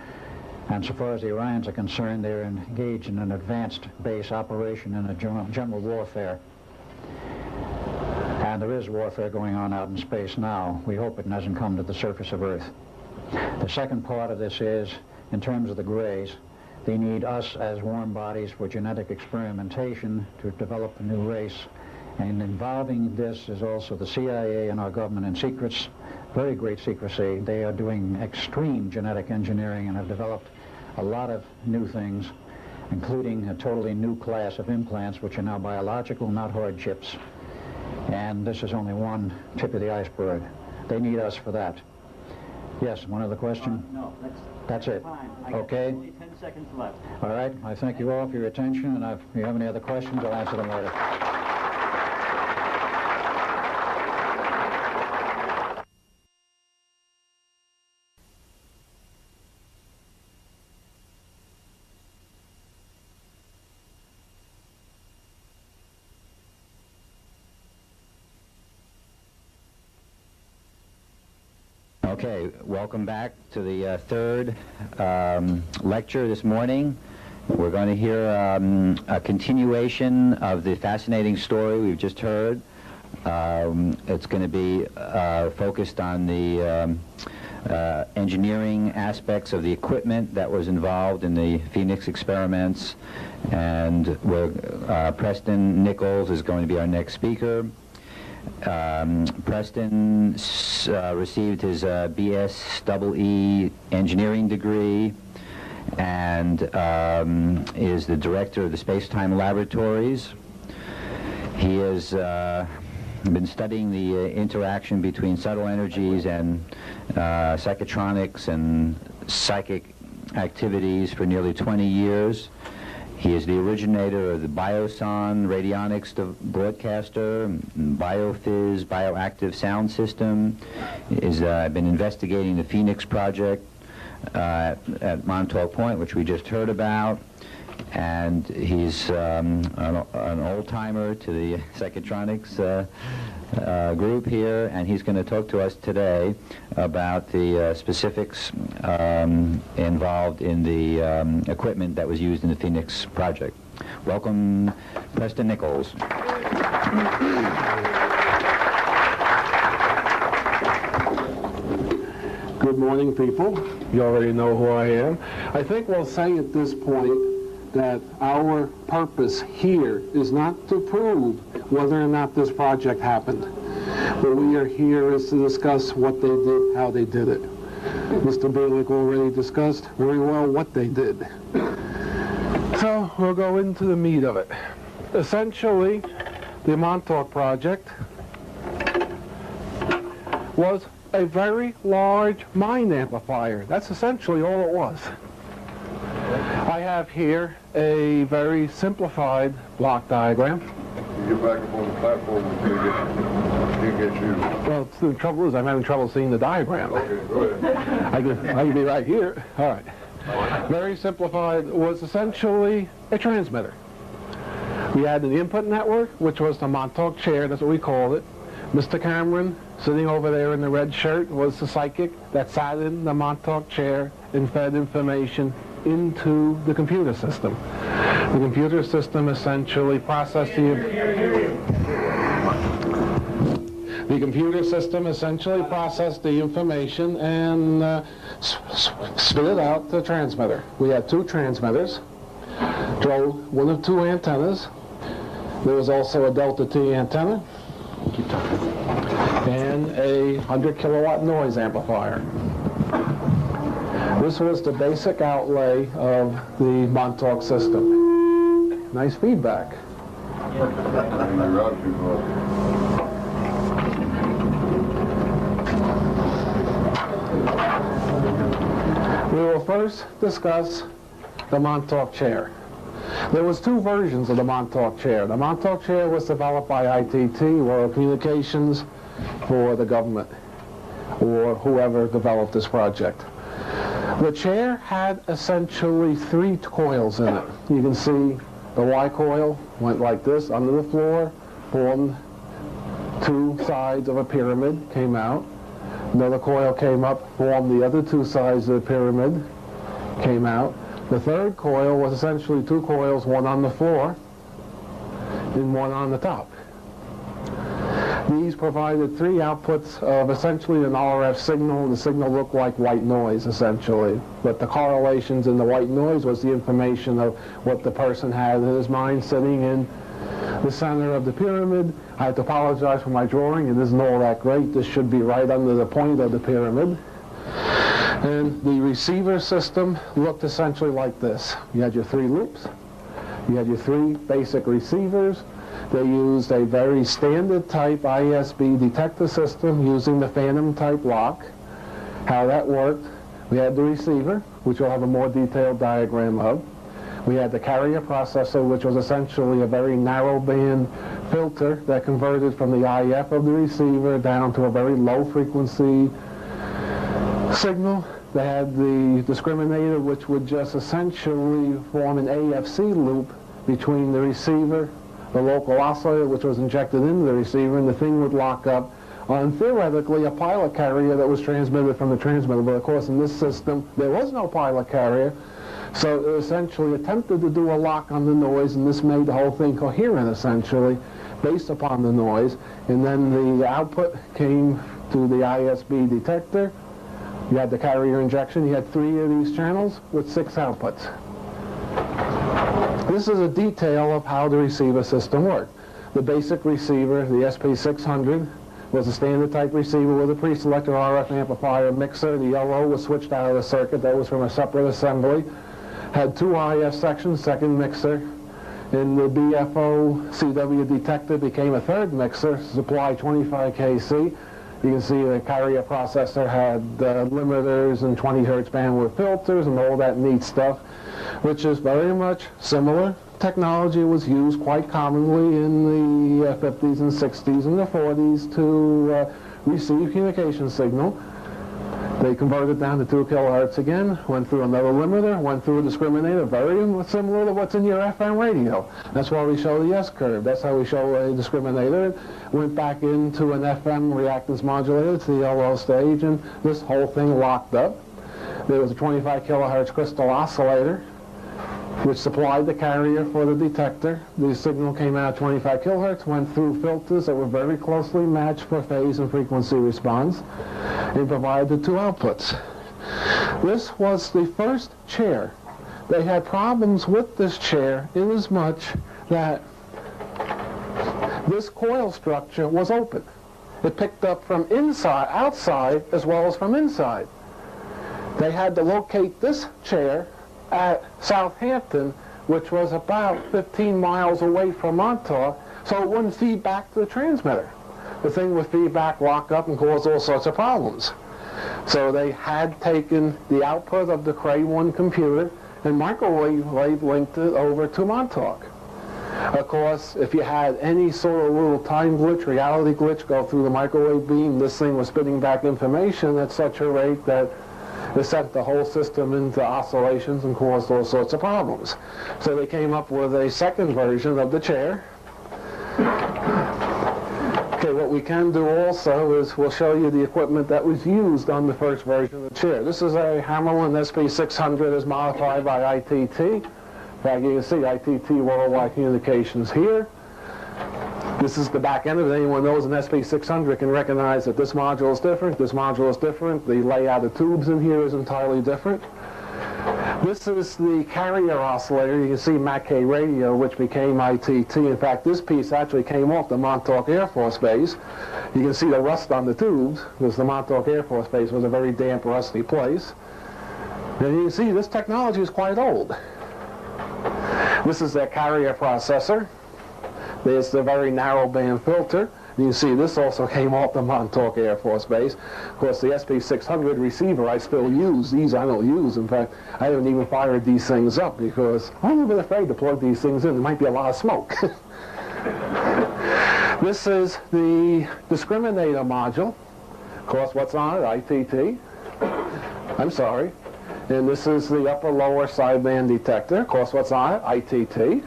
And so far as the Orions are concerned, they're engaged in an advanced base operation in a general warfare. And there is warfare going on out in space now. We hope it doesn't come to the surface of Earth. The second part of this is, in terms of the Greys, they need us as warm bodies for genetic experimentation to develop a new race. And involving this is also the CIA and our government in secrets, very great secrecy. They are doing extreme genetic engineering and have developed a lot of new things, including a totally new class of implants, which are now biological, not hard chips. And this is only one tip of the iceberg. They need us for that. Yes, one other question? No, That's it. fine. Okay. Only 10 seconds left. All right, I thank you all for your attention, and if you have any other questions, I'll answer them later. Okay, welcome back to the third lecture this morning. We're going to hear a continuation of the fascinating story we've just heard. It's going to be focused on the engineering aspects of the equipment that was involved in the Phoenix experiments, and Preston Nichols is going to be our next speaker. Preston received his BSEE engineering degree and is the director of the Space-Time Laboratories. He has been studying the interaction between subtle energies and psychotronics and psychic activities for nearly 20 years. He is the originator of the Bioson radionics broadcaster, BioPhys bioactive sound system. He's been investigating the Phoenix project at Montauk Point, which we just heard about. And he's an old-timer to the psychotronics group here, and he's going to talk to us today about the specifics involved in the equipment that was used in the Phoenix project. Welcome, Preston Nichols. Good morning, people. You already know who I am. I think we'll say at this point that our purpose here is not to prove whether or not this project happened. What we are here is to discuss what they did, how they did it. Mr. Berlick already discussed very well what they did. So we'll go into the meat of it. Essentially, the Montauk project was a very large mind amplifier. That's essentially all it was. I have here a very simplified block diagram. You get back up on the platform and you get you. Well, the trouble is I'm having trouble seeing the diagram. Okay, go ahead. I can be right here. All right. Very simplified was essentially a transmitter. We had an input network, which was the Montauk chair, that's what we called it. Mr. Cameron, sitting over there in the red shirt, was the psychic that sat in the Montauk chair and fed information into the computer system. The computer system essentially processed the information and spit it out to the transmitter. We had two transmitters, drove one of two antennas. There was also a Delta T antenna and a 100 kilowatt noise amplifier. This was the basic outlay of the Montauk system. Nice feedback. We will first discuss the Montauk chair. There was two versions of the Montauk chair. The Montauk chair was developed by ITT, World Communications, for the government, or whoever developed this project. The chair had essentially three coils in it. You can see the Y coil went like this under the floor, formed two sides of a pyramid, came out. Another coil came up, formed the other two sides of the pyramid, came out. The third coil was essentially two coils, one on the floor and one on the top. These provided three outputs of essentially an RF signal. The signal looked like white noise, essentially. But the correlations in the white noise was the information of what the person had in his mind sitting in the center of the pyramid. I have to apologize for my drawing. It isn't all that great. This should be right under the point of the pyramid. And the receiver system looked essentially like this. You had your three loops. You had your three basic receivers. They used a very standard type ISB detector system using the phantom type lock. How that worked, we had the receiver, which we'll have a more detailed diagram of. We had the carrier processor, which was essentially a very narrow band filter that converted from the IF of the receiver down to a very low frequency signal. They had the discriminator, which would just essentially form an AFC loop between the receiver, the local oscillator, which was injected into the receiver, and the thing would lock up on theoretically a pilot carrier that was transmitted from the transmitter. But of course in this system there was no pilot carrier, so it essentially attempted to do a lock on the noise, and this made the whole thing coherent essentially based upon the noise. And then the output came to the ISB detector. You had the carrier injection. You had 3 of these channels with 6 outputs. This is a detail of how the receiver system worked. The basic receiver, the SP600, was a standard type receiver with a pre-selected RF amplifier mixer. The LO was switched out of the circuit. That was from a separate assembly. Had 2 IF sections, second mixer. And the BFO CW detector became a third mixer, supplied 25 kC. You can see the carrier processor had limiters and 20 hertz bandwidth filters and all that neat stuff, which is very much similar. Technology was used quite commonly in the 50s and 60s and the 40s to receive communication signal. They converted down to 2 kilohertz again, went through another limiter, went through a discriminator, very similar to what's in your FM radio. That's why we show the S-curve. That's how we show a discriminator. Went back into an FM reactance modulator to the LO stage, and this whole thing locked up. There was a 25 kilohertz crystal oscillator, which supplied the carrier for the detector. The signal came out at 25 kilohertz, went through filters that were very closely matched for phase and frequency response, and provided the 2 outputs. This was the first chair. They had problems with this chair in as much that this coil structure was open. It picked up from outside as well as from inside. They had to locate this chair at Southampton, which was about 15 miles away from Montauk, so it wouldn't feed back to the transmitter. The thing would feedback, lock up, and cause all sorts of problems. So they had taken the output of the Cray 1 computer and microwave linked it over to Montauk. Of course, if you had any sort of little time glitch, reality glitch go through the microwave beam, this thing was spitting back information at such a rate that it sent the whole system into oscillations and caused all sorts of problems. So they came up with a second version of the chair. Okay, what we can do also is we'll show you the equipment that was used on the first version of the chair. This is a Hammerlin SP600 as modified by ITT. In fact, you can see ITT Worldwide Communications here. This is the back end of it. Anyone knows an SP600 can recognize that this module is different, this module is different, the layout of tubes in here is entirely different. This is the carrier oscillator. You can see Mackay radio, which became ITT. In fact, this piece actually came off the Montauk Air Force Base. You can see the rust on the tubes, because the Montauk Air Force Base was a very damp, rusty place. And you can see this technology is quite old. This is their carrier processor. There's the very narrow band filter. You can see this also came off the Montauk Air Force Base. Of course, the SP600 receiver I still use. These I don't use. In fact, I haven't even fired these things up because I'm a bit afraid to plug these things in. There might be a lot of smoke. This is the discriminator module. Of course, what's on it? ITT. I'm sorry. And this is the upper-lower sideband detector. Of course, what's on it? ITT.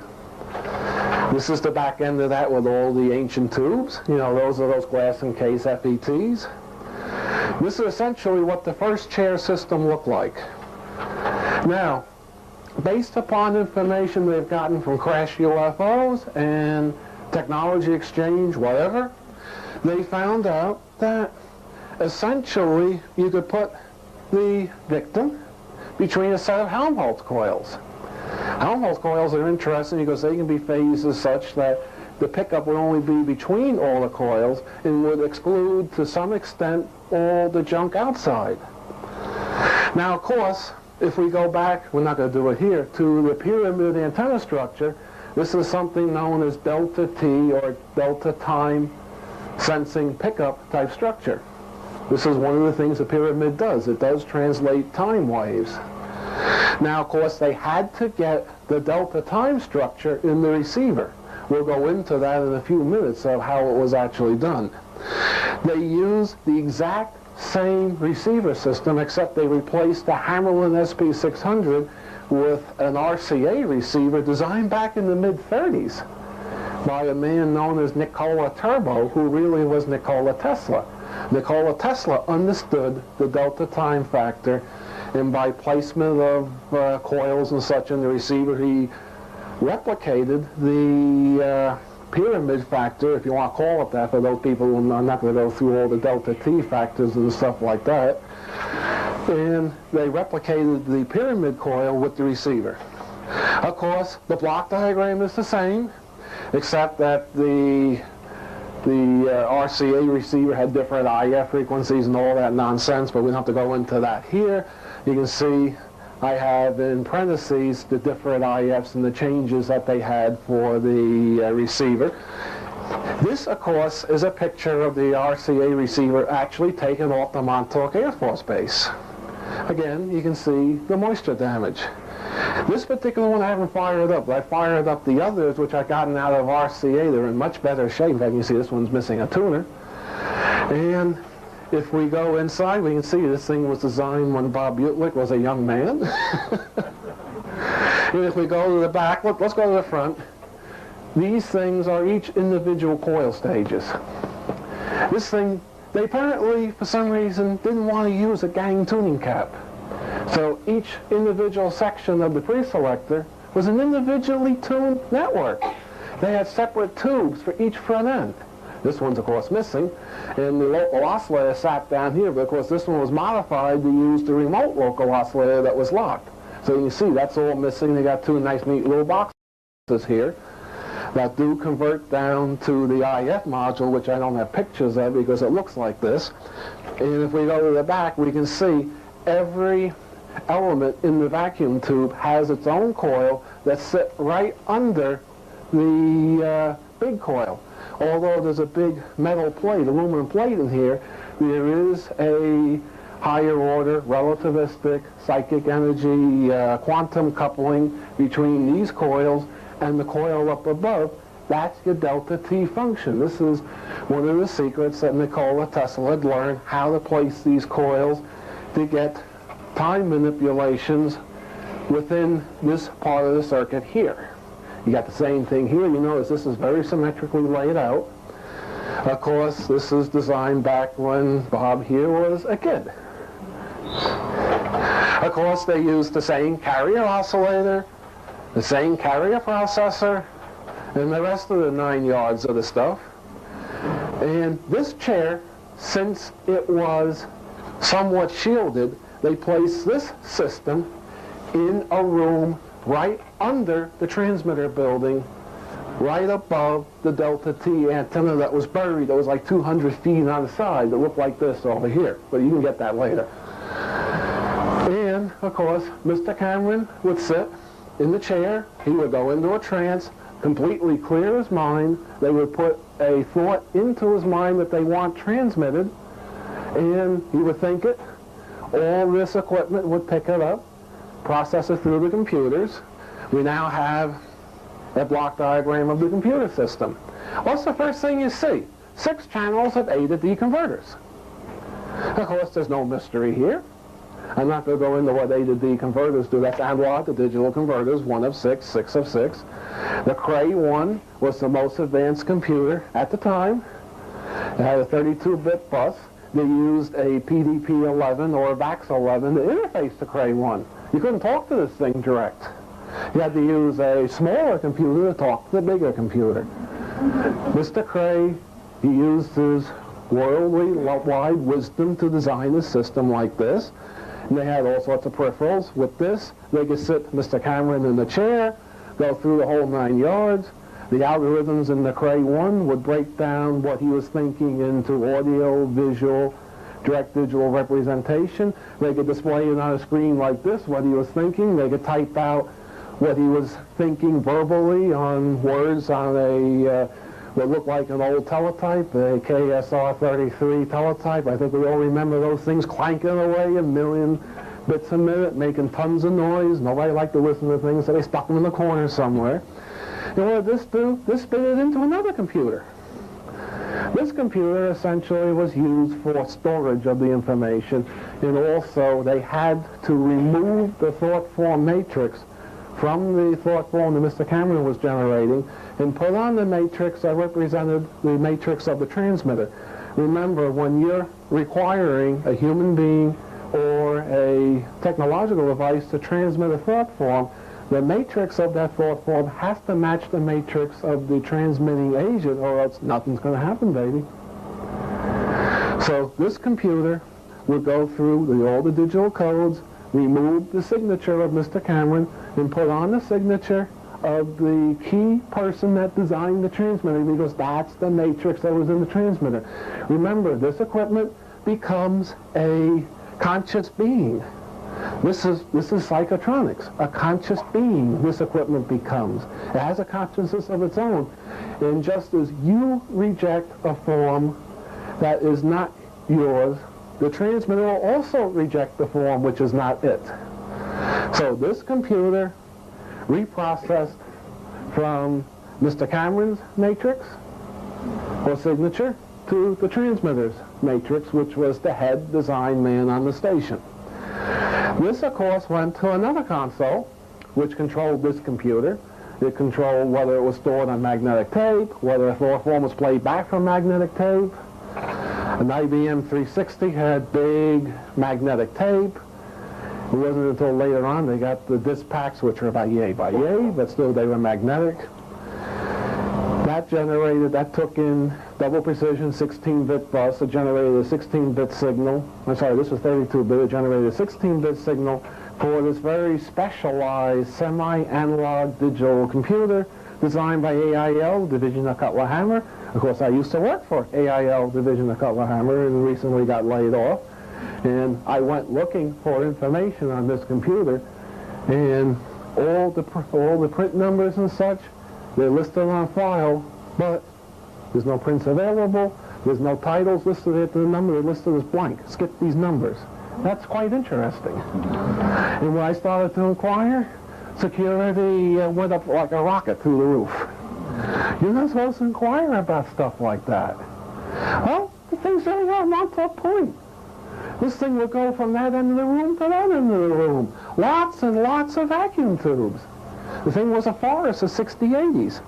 This is the back end of that with all the ancient tubes. You know, those are those glass encased FETs. This is essentially what the first chair system looked like. Now, based upon information they've gotten from crash UFOs and technology exchange, whatever, they found out that essentially you could put the victim between a set of Helmholtz coils. Helmholtz coils are interesting because they can be phased as such that the pickup would only be between all the coils and would exclude to some extent all the junk outside. Now, of course, if we go back, we're not going to do it here, to the pyramid antenna structure, this is something known as delta T or delta time sensing pickup type structure. This is one of the things the pyramid does. It does translate time waves. Now, of course, they had to get the delta time structure in the receiver. We'll go into that in a few minutes of how it was actually done. They used the exact same receiver system, except they replaced the Hammerlin SP600 with an RCA receiver designed back in the mid-30s by a man known as Nikola Turbo, who really was Nikola Tesla. Nikola Tesla understood the delta time factor, and by placement of coils and such in the receiver, he replicated the pyramid factor, if you want to call it that, for those people who are not going to go through all the delta T factors and stuff like that. And they replicated the pyramid coil with the receiver. Of course, the block diagram is the same, except that the RCA receiver had different IF frequencies and all that nonsense, but we don't have to go into that here. You can see I have in parentheses the different IFs and the changes that they had for the receiver. This, of course, is a picture of the RCA receiver actually taken off the Montauk Air Force Base. Again, you can see the moisture damage. This particular one I haven't fired up. I fired up the others, which I've gotten out of RCA. They're in much better shape. In fact, you can see this one's missing a tuner. And if we go inside, we can see this thing was designed when Bob Butlick was a young man. And if we go to the back, let's go to the front. These things are each individual coil stages. This thing, they apparently, for some reason, didn't want to use a gang tuning cap. So each individual section of the preselector was an individually tuned network. They had separate tubes for each front end. This one's, of course, missing, and the local oscillator sat down here, but of course this one was modified to use the remote local oscillator that was locked. So you can see that's all missing. They got two nice neat little boxes here that do convert down to the IF module, which I don't have pictures of because it looks like this. And if we go to the back, we can see every element in the vacuum tube has its own coil that sits right under the big coil. Although there's a big metal plate, aluminum plate in here, there is a higher order relativistic psychic energy quantum coupling between these coils and the coil up above. That's your delta T function. This is one of the secrets that Nikola Tesla had learned, how to place these coils to get time manipulations within this part of the circuit here. You got the same thing here. You notice this is very symmetrically laid out. Of course, this is designed back when Bob here was a kid. Of course, they used the same carrier oscillator, the same carrier processor, and the rest of the 9 yards of the stuff. And this chair, since it was somewhat shielded, they placed this system in a room right under the transmitter building, right above the delta T antenna that was buried. That was like 200 feet on the side. That looked like this over here, but you can get that later. And, of course, Mr. Cameron would sit in the chair. He would go into a trance, completely clear his mind. They would put a thought into his mind that they want transmitted, and he would think it. All this equipment would pick it up, process it through the computers. We now have a block diagram of the computer system. What's the first thing you see? 6 channels of A to D converters. Of course, there's no mystery here. I'm not going to go into what A to D converters do. That's analog to digital converters, 1 of 6, 6 of 6. The Cray 1 was the most advanced computer at the time. It had a 32-bit bus. They used a PDP-11 or a VAX-11 to interface to Cray 1. You couldn't talk to this thing direct. You had to use a smaller computer to talk to the bigger computer. Mr. Cray, he used his worldly wide wisdom to design a system like this. And they had all sorts of peripherals. With this, they could sit Mr. Cameron in the chair, go through the whole 9 yards. The algorithms in the Cray 1 would break down what he was thinking into audio, visual, direct digital representation. They could display it on a screen like this, what he was thinking. They could type out what he was thinking verbally on words on a what looked like an old teletype, a KSR-33 teletype. I think we all remember those things clanking away a million bits a minute, making tons of noise. Nobody liked to listen to things, so they stuck them in the corner somewhere. And what did this do? This spit it into another computer. This computer essentially was used for storage of the information, and also they had to remove the thought form matrix from the thought form that Mr. Cameron was generating and put on the matrix that represented the matrix of the transmitter. Remember, when you're requiring a human being or a technological device to transmit a thought form, the matrix of that thought form has to match the matrix of the transmitting agent, or else nothing's going to happen, baby. So this computer would go through all the digital codes, remove the signature of Mr. Cameron, and put on the signature of the key person that designed the transmitter, because that's the matrix that was in the transmitter. Remember, this equipment becomes a conscious being. This is psychotronics. A conscious being, this equipment becomes. It has a consciousness of its own. And just as you reject a form that is not yours, the transmitter will also reject the form which is not it. So this computer reprocessed from Mr. Cameron's matrix or signature to the transmitter's matrix, which was the head design man on the station. This, of course, went to another console, which controlled this computer. It controlled whether it was stored on magnetic tape, whether a thought form was played back from magnetic tape. An IBM 360 had big magnetic tape. It wasn't until later on they got the disc packs, which were about yay by yay, but still they were magnetic. That took in double precision 16-bit bus. It generated a 16-bit signal. I'm sorry, this was 32-bit. It generated a 16-bit signal for this very specialized semi-analog digital computer designed by AIL, division of Cutler Hammer. Of course, I used to work for AIL, division of Cutler Hammer, and recently got laid off. And I went looking for information on this computer, and all the print numbers and such, they're listed on file, but there's no prints available, there's no titles listed at the number, they're listed as blank. Skip these numbers. That's quite interesting. And when I started to inquire, security went up like a rocket through the roof. You're not supposed to inquire about stuff like that. Well, the thing's very hard, Montauk Point. This thing will go from that end of the room to that end of the room. Lots and lots of vacuum tubes. The thing was a forest of 6080s.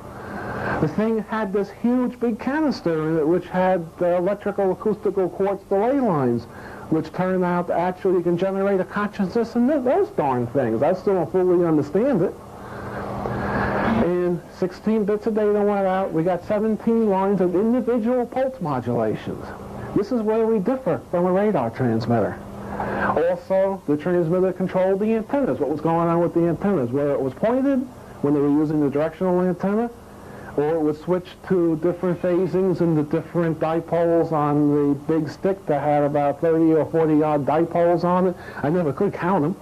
The thing had this huge big canister in it which had electrical acoustical quartz delay lines, which turned out to actually you can generate a consciousness in those darn things. I still don't fully understand it. And 16 bits of data went out. We got 17 lines of individual pulse modulations. This is where we differ from a radar transmitter. Also, the transmitter controlled the antennas, what was going on with the antennas, where it was pointed when they were using the directional antenna, or it would switch to different phasings and the different dipoles on the big stick that had about 30 or 40 odd dipoles on it. I never could count them.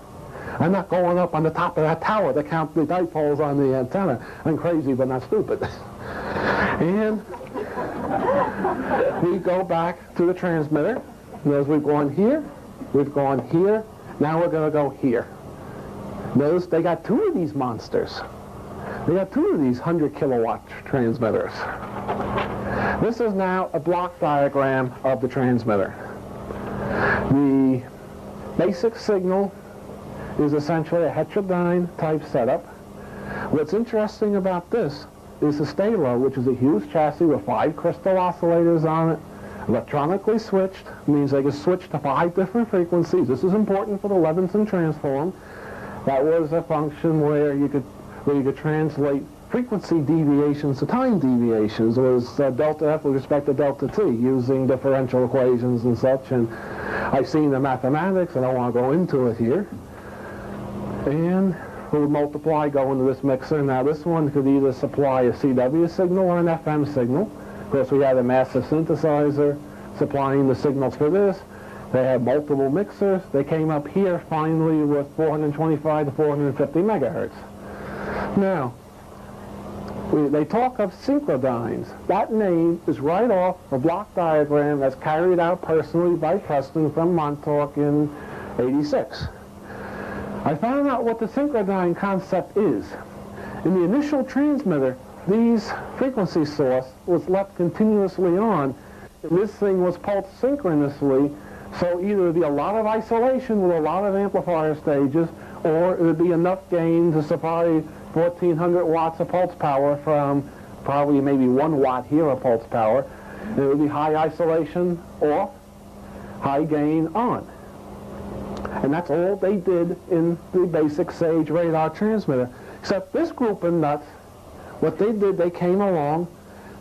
I'm not going up on the top of that tower to count the dipoles on the antenna. I'm crazy, but not stupid. And we go back to the transmitter. Notice we've gone here, we've gone here, now we're going to go here. Notice they got two of these monsters. They got two of these 100 kilowatt transmitters. This is now a block diagram of the transmitter. The basic signal is essentially a heterodyne type setup. What's interesting about this is the stalo, which is a huge chassis with 5 crystal oscillators on it, electronically switched, means they can switch to 5 different frequencies. This is important for the Levinson transform. That was a function where you could translate frequency deviations to time deviations. It was delta F with respect to delta T, using differential equations and such. And I've seen the mathematics, and I don't want to go into it here. And we would multiply, go into this mixer. Now this one could either supply a CW signal or an FM signal. Of course, we had a massive synthesizer supplying the signals for this. They had multiple mixers. They came up here finally with 425 to 450 megahertz. Now, They talk of synchrodynes. That name is right off a block diagram that's carried out personally by Preston from Montauk in '86. I found out what the synchrodyne concept is. In the initial transmitter, these frequency source was left continuously on, and this thing was pulsed synchronously, so either it would be a lot of isolation with a lot of amplifier stages, or it would be enough gain to supply 1,400 watts of pulse power from probably maybe 1 watt here of pulse power. And it would be high isolation off, high gain on. And that's all they did in the basic SAGE radar transmitter. Except this group of nuts, what they did, they came along,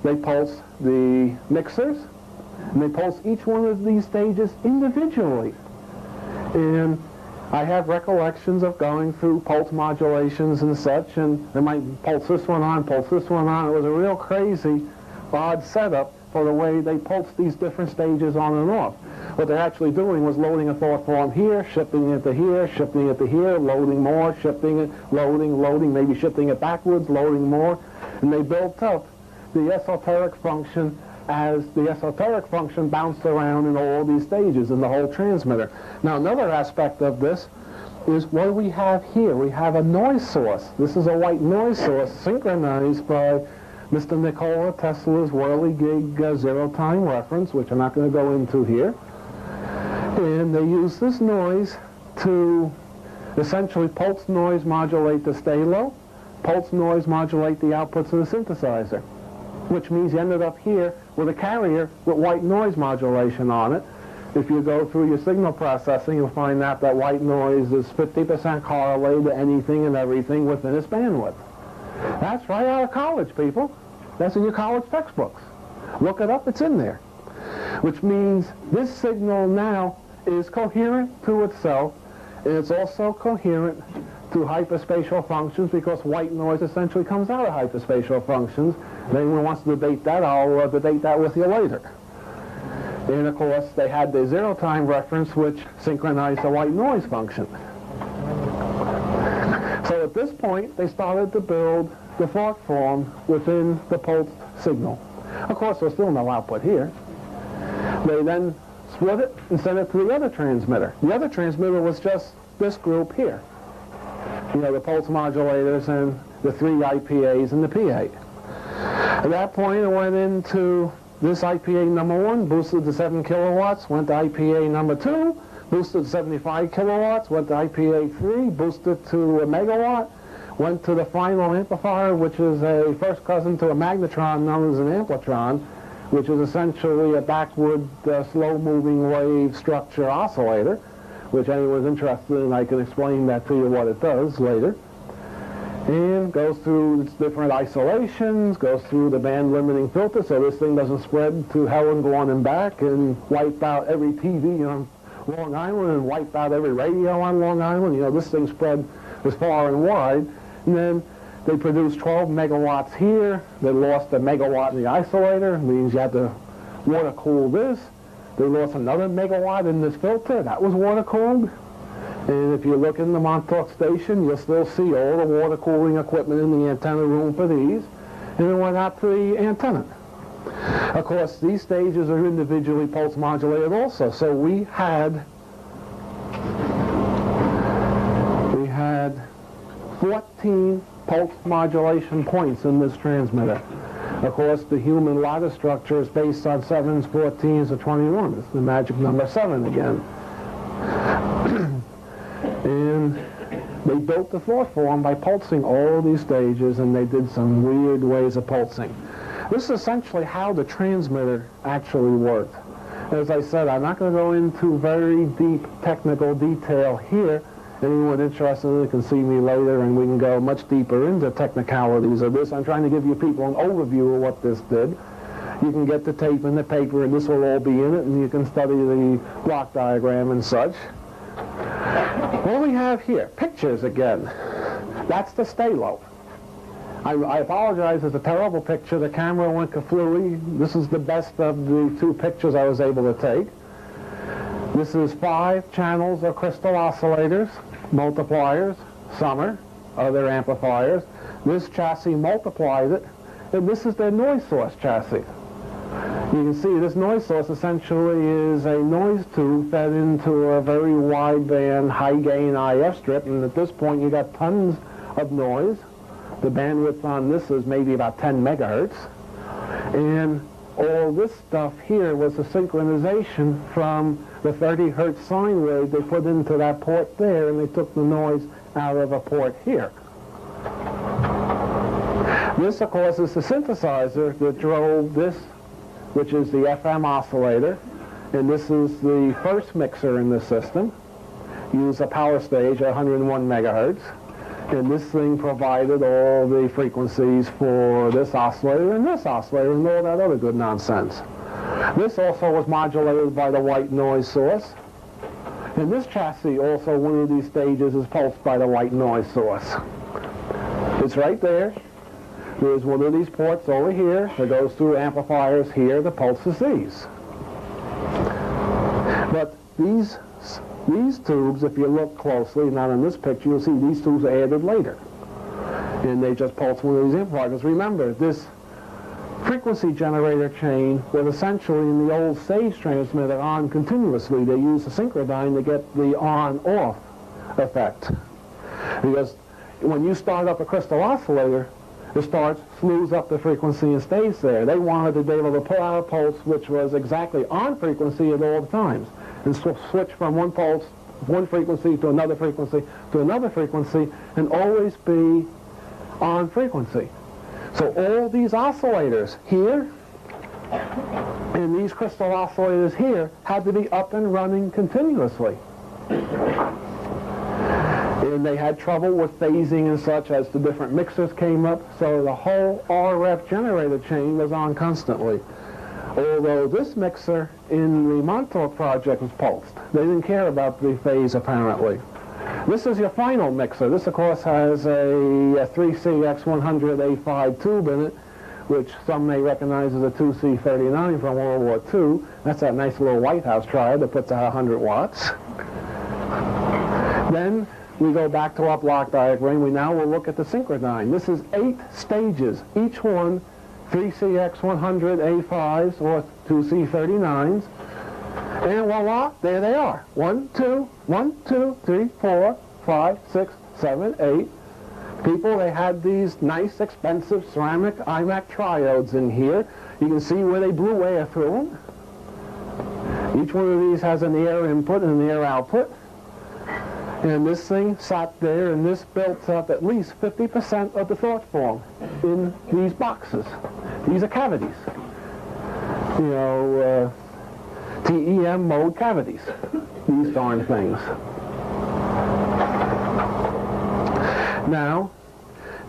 they pulsed the mixers, and they pulsed each one of these stages individually. And I have recollections of going through pulse modulations and such, and they might pulse this one on, pulse this one on. It was a real crazy, odd setup for the way they pulsed these different stages on and off. What they're actually doing was loading a thought form here, shifting it to here, shifting it to here, loading more, shifting it, loading, maybe shifting it backwards, loading more. And they built up the esoteric function as the esoteric function bounced around in all these stages in the whole transmitter. Now, another aspect of this is what do we have here? We have a noise source. This is a white noise source synchronized by Mr. Nikola Tesla's whirligig zero-time reference, which I'm not going to go into here. And they use this noise to essentially pulse noise modulate the stay-low, pulse noise modulate the outputs of the synthesizer, which means you ended up here with a carrier with white noise modulation on it. If you go through your signal processing, you'll find out that white noise is 50% correlated to anything and everything within its bandwidth. That's right out of college, people. That's in your college textbooks. Look it up, it's in there. Which means this signal now is coherent to itself, and it's also coherent to hyperspatial functions, because white noise essentially comes out of hyperspatial functions. If anyone wants to debate that, I'll debate that with you later. And of course, they had the zero-time reference, which synchronized the white noise function. So at this point, they started to build the thought form within the pulsed signal. Of course, there's still no output here. They then split it and sent it to the other transmitter. The other transmitter was just this group here. You know, the pulse modulators and the 3 IPAs and the PA. At that point, it went into this IPA number 1, boosted to 7 kilowatts, went to IPA number 2, boosted to 75 kilowatts, went to IPA 3, boosted to a megawatt, went to the final amplifier, which is a first cousin to a magnetron known as an amplitron, which is essentially a backward slow-moving wave structure oscillator, which anyone's interested in, I can explain that to you what it does later. And goes through its different isolations, goes through the band limiting filter so this thing doesn't spread to hell and go on and back and wipe out every TV on Long Island and wipe out every radio on Long Island. You know, this thing spread as far and wide. And then they produced 12 megawatts here. They lost a megawatt in the isolator. It means you had to water cool this. They lost another megawatt in this filter. That was water cooled. And if you look in the Montauk station, you'll still see all the water cooling equipment in the antenna room for these. And it went out to the antenna. Of course, these stages are individually pulse modulated also. So we had 14 pulse modulation points in this transmitter. Of course, the human lattice structure is based on 7s, 14s, and 21s. It's the magic number 7 again. And they built the thought form by pulsing all these stages, and they did some weird ways of pulsing. This is essentially how the transmitter actually worked. As I said, I'm not going to go into very deep technical detail here. Anyone interested in it can see me later, and we can go much deeper into technicalities of this. I'm trying to give you people an overview of what this did. You can get the tape and the paper, and this will all be in it, and you can study the block diagram and such. What do we have here? Pictures again. That's the stay-low. I apologize, it's a terrible picture. The camera went kaflooey. This is the best of the 2 pictures I was able to take. This is 5 channels of crystal oscillators, multipliers, some are other amplifiers. This chassis multiplied it and this is their noise source chassis. You can see this noise source essentially is a noise tube fed into a very wideband, high-gain IF strip, and at this point you got tons of noise. The bandwidth on this is maybe about 10 megahertz. And all this stuff here was a synchronization from the 30 hertz sine wave they put into that port there, and they took the noise out of a port here. This, of course, is the synthesizer that drove this, which is the FM oscillator, and this is the first mixer in the system. Use a power stage at 101 megahertz, and this thing provided all the frequencies for this oscillator and all that other good nonsense. This also was modulated by the white noise source, and this chassis also, one of these stages, is pulsed by the white noise source. It's right there. There's one of these ports over here that goes through amplifiers here that pulses these. But these tubes, if you look closely, not in this picture, you'll see these tubes are added later. And they just pulse one of these amplifiers. Remember, this frequency generator chain was essentially in the old stage transmitter on continuously. They used a synchrodyne to get the on-off effect. Because when you start up a crystal oscillator, it starts, slews up the frequency and stays there. They wanted to be able to pull out a pulse which was exactly on frequency at all times, and switch from one pulse, one frequency to another frequency, and always be on frequency. So all these oscillators here and these crystal oscillators here had to be up and running continuously. And they had trouble with phasing and such as the different mixers came up, so the whole RF generator chain was on constantly. Although this mixer in the Montauk project was pulsed. They didn't care about the phase, apparently. This is your final mixer. This, of course, has a 3CX100A5 tube in it, which some may recognize as a 2C39 from World War II. That's that nice little White House triad that puts out 100 watts. Then we go back to our block diagram. We now will look at the synchrodyne. This is 8 stages, each one 3CX100A5s or 2C39s. And voila, there they are. 1, 2, 3, 4, 5, 6, 7, 8. People, they had these nice, expensive ceramic iMac triodes in here. You can see where they blew air through them. Each one of these has an air input and an air output. And this thing sat there, and this built up at least 50% of the thought form in these boxes. These are cavities. You know, TEM mode cavities. These darn things. Now,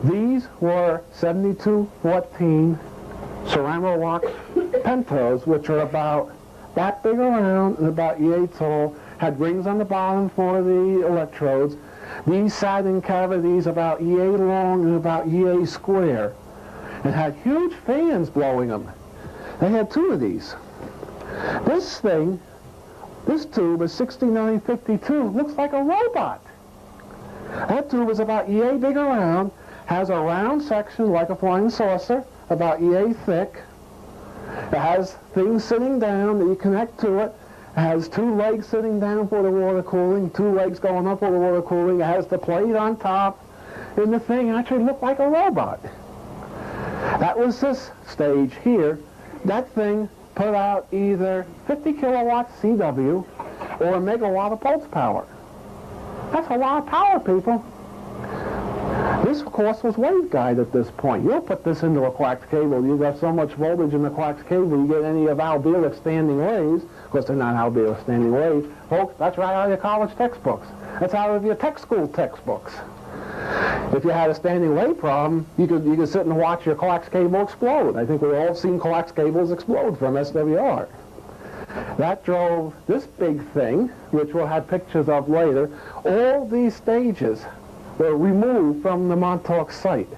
these were 7214 Ceramo-Lock pentos, which are about that big around and about yay tall, had rings on the bottom for the electrodes. These sat in cavities about yay long and about yay square, and had huge fans blowing them. They had 2 of these. This thing, this tube is 6952, looks like a robot. That tube is about yay big around, has a round section like a flying saucer, about yay thick. It has things sitting down that you connect to it. It has 2 legs sitting down for the water cooling, 2 legs going up for the water cooling. It has the plate on top, and the thing actually looked like a robot. That was this stage here. That thing put out either 50 kilowatts CW or a megawatt of pulse power. That's a lot of power, people. This, of course, was waveguide at this point. You'll put this into a coax cable. You've got so much voltage in the coax cable, you get any of Albiolic standing waves. Of course, they're not Albiolic standing waves. Folks, that's right out of your college textbooks. That's out of your tech school textbooks. If you had a standing wave problem, you could sit and watch your coax cable explode. I think we've all seen coax cables explode from SWR. That drove this big thing, which we'll have pictures of later. All these stages were removed from the Montauk site.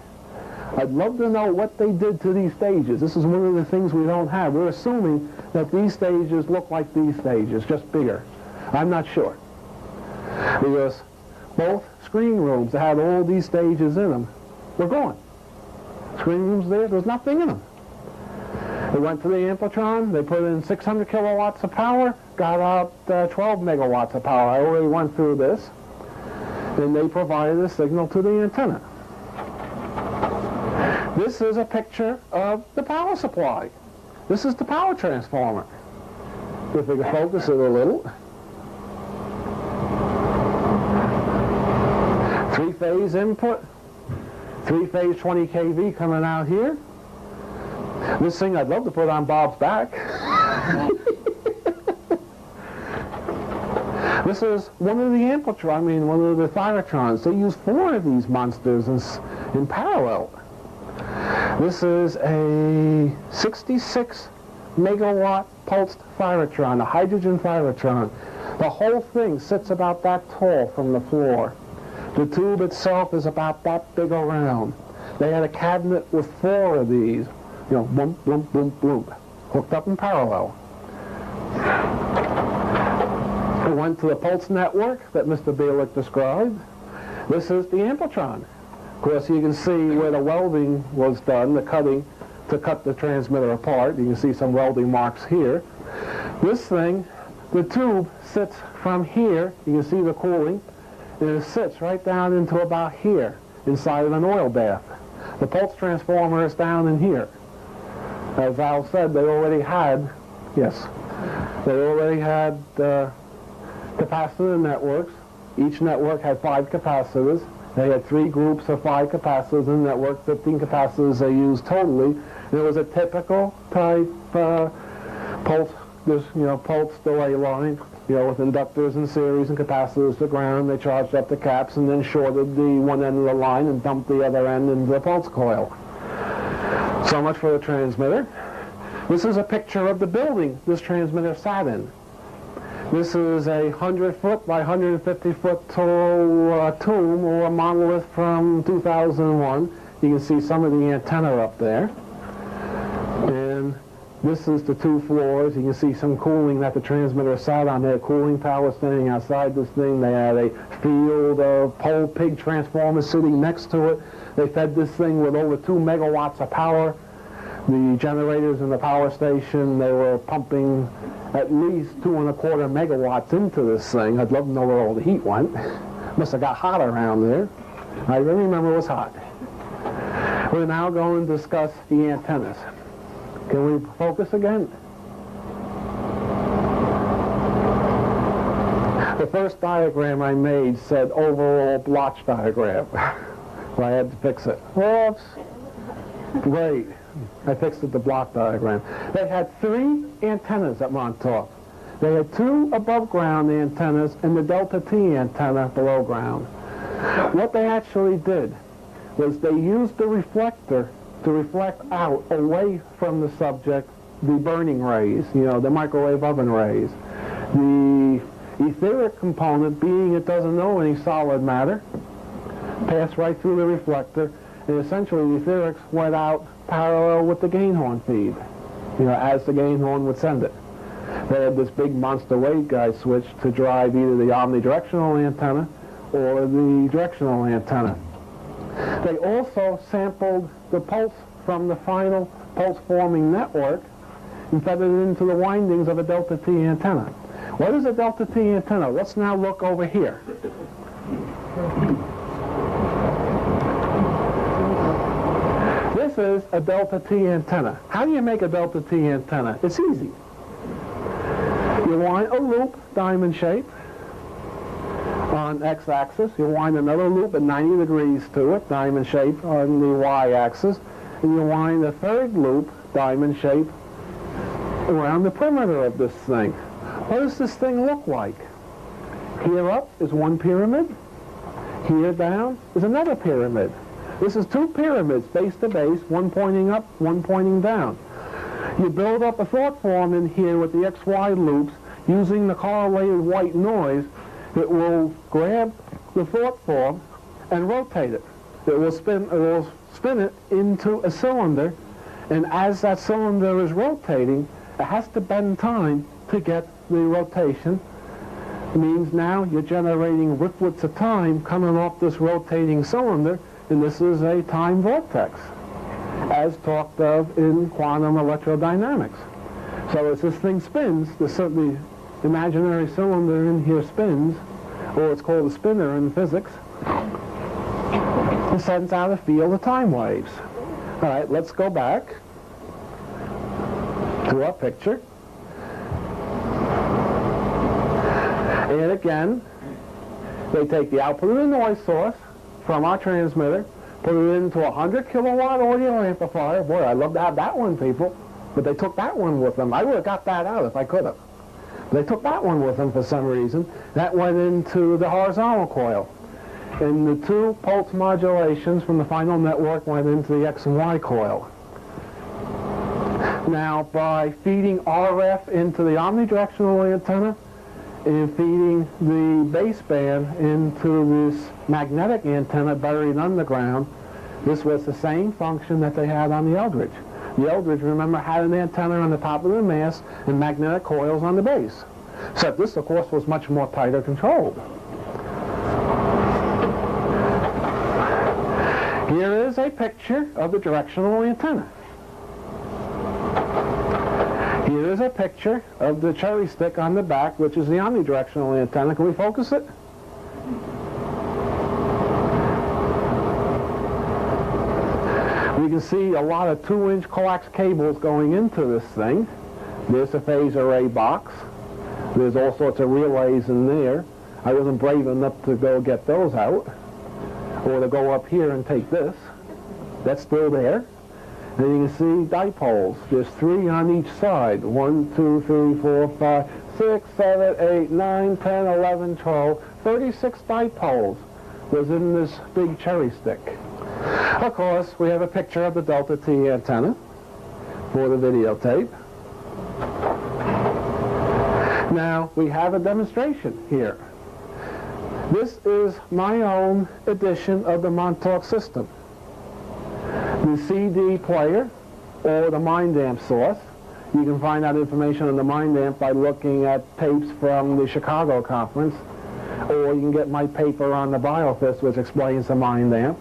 I'd love to know what they did to these stages. This is one of the things we don't have. We're assuming that these stages look like these stages, just bigger. I'm not sure. Because both screen rooms that had all these stages in them were gone. screening rooms there. There was nothing in them. They went to the amplitron, they put in 600 kilowatts of power, got out 12 megawatts of power. I already went through this. And they provided a signal to the antenna. This is a picture of the power supply. This is the power transformer. If we can focus it a little. Three-phase input, three-phase 20 kV coming out here. This thing I'd love to put on Bob's back. This is one of the one of the thyratrons. They use 4 of these monsters in parallel. This is a 66 megawatt pulsed thyratron, a hydrogen thyratron. The whole thing sits about that tall from the floor. The tube itself is about that big around. They had a cabinet with 4 of these, boom, boom, boom, boom, hooked up in parallel. We went to the pulse network that Mr. Bielik described. This is the amplitron. Of course, you can see where the welding was done, the cutting to cut the transmitter apart. You can see some welding marks here. This thing, the tube sits from here. You can see the cooling. And it sits right down into about here, inside of an oil bath. The pulse transformer is down in here. As Al said, they already had capacitor networks. Each network had 5 capacitors. They had 3 groups of 5 capacitors in the network, 15 capacitors they used totally. And it was a typical type pulse delay line, with inductors in series and capacitors to ground. They charged up the caps and then shorted the one end of the line and dumped the other end into the pulse coil. So much for the transmitter. This is a picture of the building this transmitter sat in. This is a 100-foot by 150-foot tall tomb or a monolith from 2001. You can see some of the antenna up there. And this is the 2 floors. You can see some cooling that the transmitter sat on. They had cooling tower standing outside this thing. They had a field of pole pig transformers sitting next to it. They fed this thing with over 2 megawatts of power. The generators in the power station, they were pumping at least 2¼ megawatts into this thing. I'd love to know where all the heat went. Must have got hot around there. I really remember it was hot. We're now going to discuss the antennas. Can we focus again? The first diagram I made said overall blotch diagram. So I had to fix it. Oops. Great. I fixed it, the block diagram. They had 3 antennas at Montauk. They had 2 above ground antennas and the Delta T antenna below ground. What they actually did was they used the reflector to reflect out away from the subject the burning rays, the microwave oven rays. The etheric component, being it doesn't know any solid matter, passed right through the reflector, and essentially the etherics went out parallel with the gain horn feed, as the gain horn would send it. They had this big monster waveguide switch to drive either the omnidirectional antenna or the directional antenna. They also sampled the pulse from the final pulse-forming network and fed it into the windings of a Delta T antenna. What is a Delta T antenna? Let's now look over here. This is a Delta T antenna. How do you make a Delta T antenna? It's easy. You wind a loop, diamond shape, on x-axis. You wind another loop at 90 degrees to it, diamond shape, on the y-axis. And you wind a third loop, diamond shape, around the perimeter of this thing. What does this thing look like? Here up is one pyramid. Here down is another pyramid. This is 2 pyramids, base to base, one pointing up, one pointing down. You build up a thought form in here with the XY loops using the correlated white noise. It will grab the thought form and rotate it. It will spin it into a cylinder, and as that cylinder is rotating, it has to bend time to get the rotation. It means now you're generating ricklets of time coming off this rotating cylinder, and this is a time vortex. as talked of in quantum electrodynamics. So as this thing spins, the imaginary cylinder in here spins, or it's called a spinner in physics, and sends out a field of time waves. All right, let's go back to our picture. And again, they take the output of the noise source from our transmitter, put it into a 100 kilowatt audio amplifier. Boy, I'd love to have that one, people. But they took that one with them. I would have got that out if I could have. They took that one with them for some reason. That went into the horizontal coil. And the two pulse modulations from the final network went into the X and Y coil. Now, by feeding RF into the omnidirectional antenna and feeding the baseband into this magnetic antenna buried underground, this was the same function that they had on the Eldridge. The Eldridge, remember, had an antenna on the top of the mast and magnetic coils on the base. Except this, of course, was much more tighter controlled. Here is a picture of the directional antenna. Here is a picture of the cherry stick on the back, which is the omnidirectional antenna. Can we focus it? We can see a lot of 2-inch coax cables going into this thing. There's a phase array box. There's all sorts of relays in there. I wasn't brave enough to go get those out, or to go up here and take this. That's still there. And you can see dipoles. There's 3 on each side. 1, 2, 3, 4, 5, 6, 7, 8, 9, 10, 11, 12. 36 dipoles was in this big cherry stick. Of course, we have a picture of the Delta T antenna for the videotape. Now, we have a demonstration here. This is my own edition of the Montauk system. The CD player, or the mind amp source. You can find out information on the mind amp by looking at tapes from the Chicago conference, or you can get my paper on the BioFist, which explains the mind amp.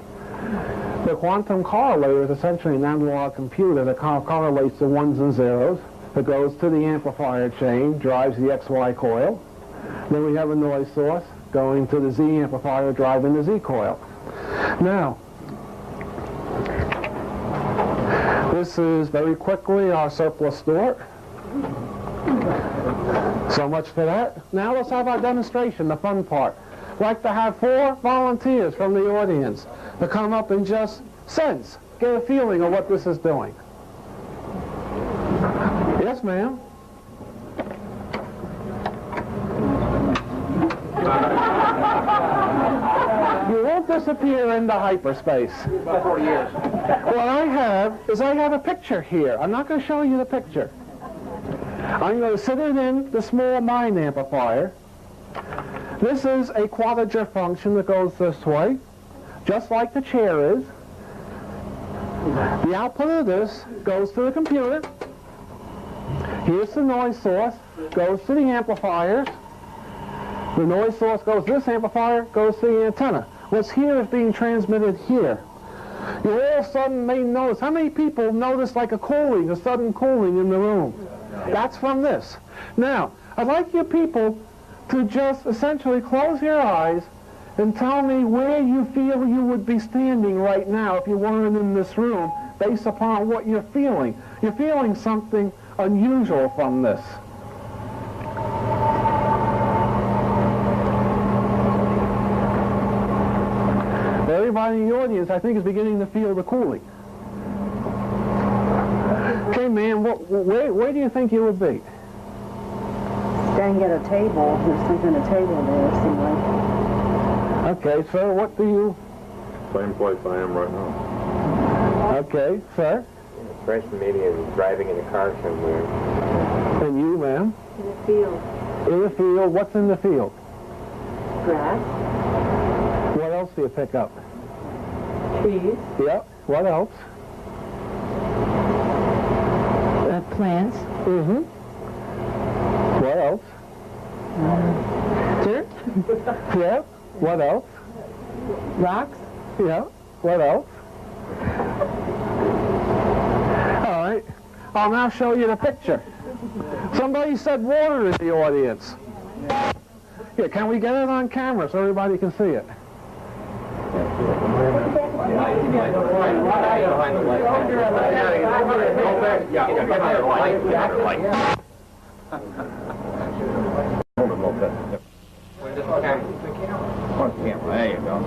The quantum correlator is essentially an analog computer that correlates the ones and zeros. It goes to the amplifier chain, drives the XY coil. Then we have a noise source going to the Z amplifier, driving the Z coil. Now, this is very quickly our surplus store. So much for that. Now let's have our demonstration, the fun part. I'd like to have 4 volunteers from the audience to come up and just sense, get a feeling of what this is doing. Yes, ma'am? You won't disappear into hyperspace. About 4 years. What I have is I have a picture here. I'm not going to show you the picture. I'm going to sit it in the small mind amplifier. This is a quadrature function that goes this way, just like the chair is. The output of this goes to the computer. Here's the noise source, goes to the amplifiers. The noise source goes to this amplifier, goes to the antenna. What's here is being transmitted here. You all of a sudden may notice, how many people notice like a sudden cooling in the room? That's from this. Now, I'd like you people to just essentially close your eyes and tell me where you feel you would be standing right now if you weren't in this room, based upon what you're feeling. You're feeling something unusual from this. Everybody in the audience, I think, is beginning to feel the cooling. Okay, ma'am, where do you think you would be? Standing at a table. There's something at a table there, it seems like. Okay, sir, what do you... Same place I am right now. Okay, sir. Fresh maybe is driving in a car somewhere. And you, ma'am? In a field. In the field. What's in the field? Grass. What else do you pick up? Trees. Yep. What else? Plants. Mm-hmm. What else? Dirt. Yeah. What else? Rocks. Yeah. What else? I'll now show you the picture. Somebody said water in the audience. Here, can we get it on camera so everybody can see it? There you go.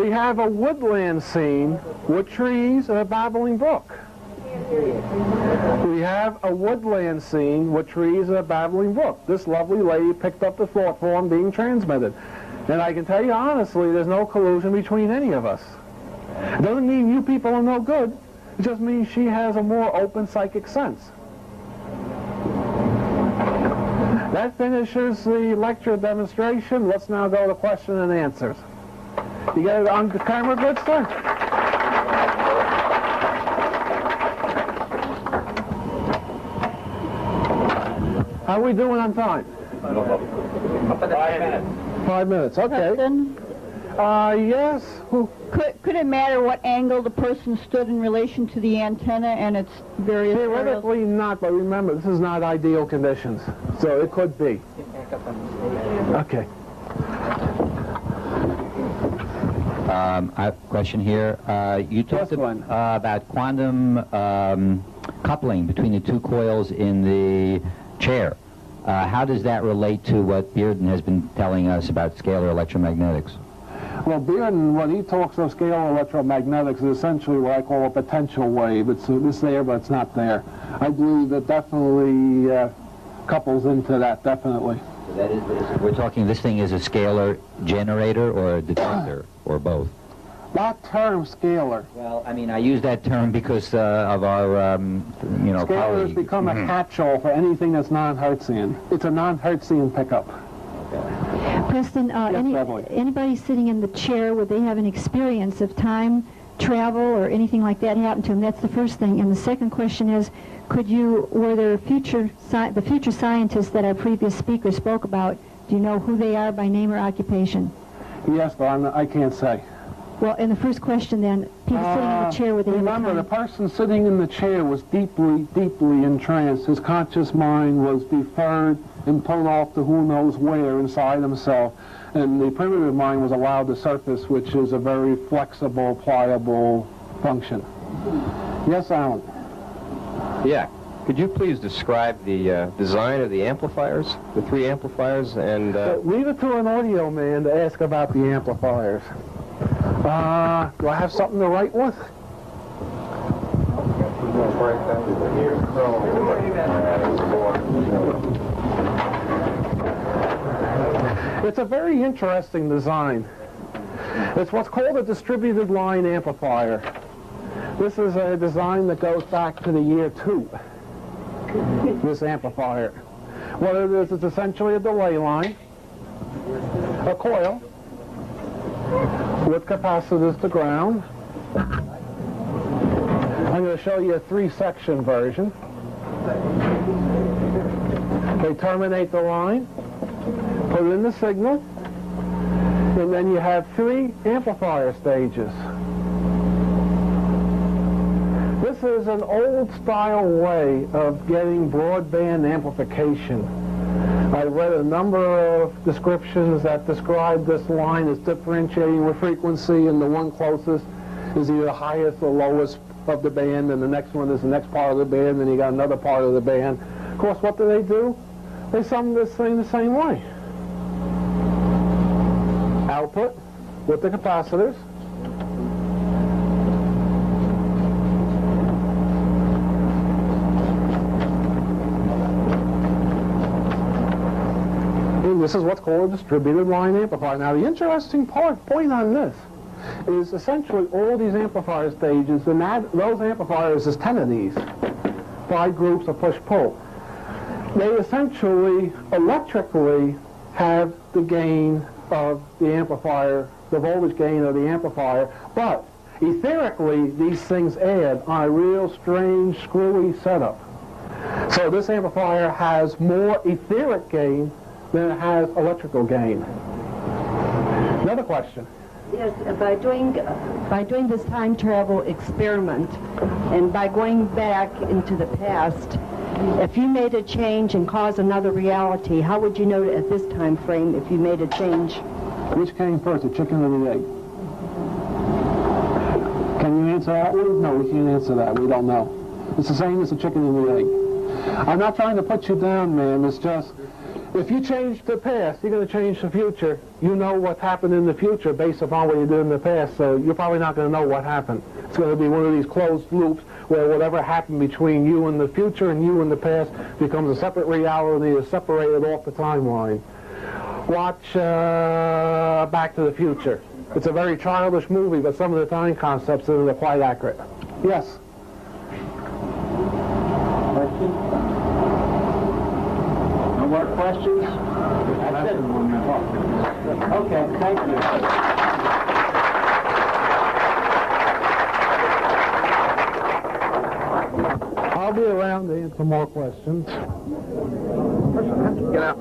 We have a woodland scene with trees and a babbling brook. We have a woodland scene with trees and a babbling brook. This lovely lady picked up the thought form being transmitted. And I can tell you honestly, there's no collusion between any of us. It doesn't mean you people are no good. It just means she has a more open psychic sense. That finishes the lecture demonstration. Let's now go to question and answers. You get it on the camera good, sir? How are we doing on time? 5 minutes. 5 minutes, okay. Question? Yes. Who? Could it matter what angle the person stood in relation to the antenna and its various areas? Theoretically not, but remember, this is not ideal conditions, so it could be. Okay. I have a question here. You talked about quantum coupling between the two coils in the chair. How does that relate to what Bearden has been telling us about scalar electromagnetics? Well, Bearden, when he talks of scalar electromagnetics, is essentially what I call a potential wave. It's there, but it's not there. I believe that definitely couples into that, definitely. So that is, we're talking, this thing is a scalar generator or a detector, or both? That term, scalar. Well, I mean, I use that term because of our, Scalar has colleague. become a catch-all for anything that's non-Hertzian. It's a non-Hertzian pickup. Preston, Beverly. anybody sitting in the chair, would they have an experience of time travel or anything like that happen to them? That's the first thing. And the second question is, were there the future scientists that our previous speaker spoke about, do you know who they are by name or occupation? Yes, but I can't say. Well, in the first question then, people sitting in the chair, would they Remember, have the a time? person sitting in the chair was deeply, deeply entranced. His conscious mind was deferred and pulled off to who knows where inside himself. And the primitive mind was allowed to surface, which is a very flexible, pliable function. Yes, Alan? Yeah. Could you please describe the design of the amplifiers, the 3 amplifiers, and... Leave it to an audio man to ask about the amplifiers. Do I have something to write with? It's a very interesting design. It's what's called a distributed line amplifier. This is a design that goes back to the year 2, this amplifier. What it is, it's essentially a delay line, a coil, with capacitors to ground. I'm going to show you a 3-section version. They terminate the line, put in the signal, and then you have 3 amplifier stages. This is an old-style way of getting broadband amplification. I read a number of descriptions that describe this line as differentiating with frequency, and the one closest is either the highest or lowest of the band, and the next one is the next part of the band, and you got another part of the band. Of course, what do? They sum this thing the same way. Output with the capacitors. And this is what's called a distributed line amplifier. Now, the interesting point on this is essentially all these amplifier stages, and those amplifiers is 10 of these, 5 groups of push-pull. They essentially, electrically, have the gain of the amplifier, the voltage gain of the amplifier, but etherically, these things add on a real strange, screwy setup. So this amplifier has more etheric gain than it has electrical gain. Another question. Yes, by doing this time travel experiment and by going back into the past, if you made a change and caused another reality, how would you know at this time frame if you made a change? Which came first, the chicken or the egg? Can you answer that one? No, we can't answer that. We don't know. It's the same as the chicken and the egg. I'm not trying to put you down, ma'am. It's just, if you change the past, you're going to change the future. You know what happened in the future based upon what you did in the past, so you're probably not going to know what happened. It's going to be one of these closed loops where whatever happened between you and the future and you and the past becomes a separate reality, is separated off the timeline. Watch Back to the Future. It's a very childish movie, but some of the time concepts in it are quite accurate. Yes? Questions? No more questions? That's it. Okay, thank you. I'll be around to answer more questions. Get out.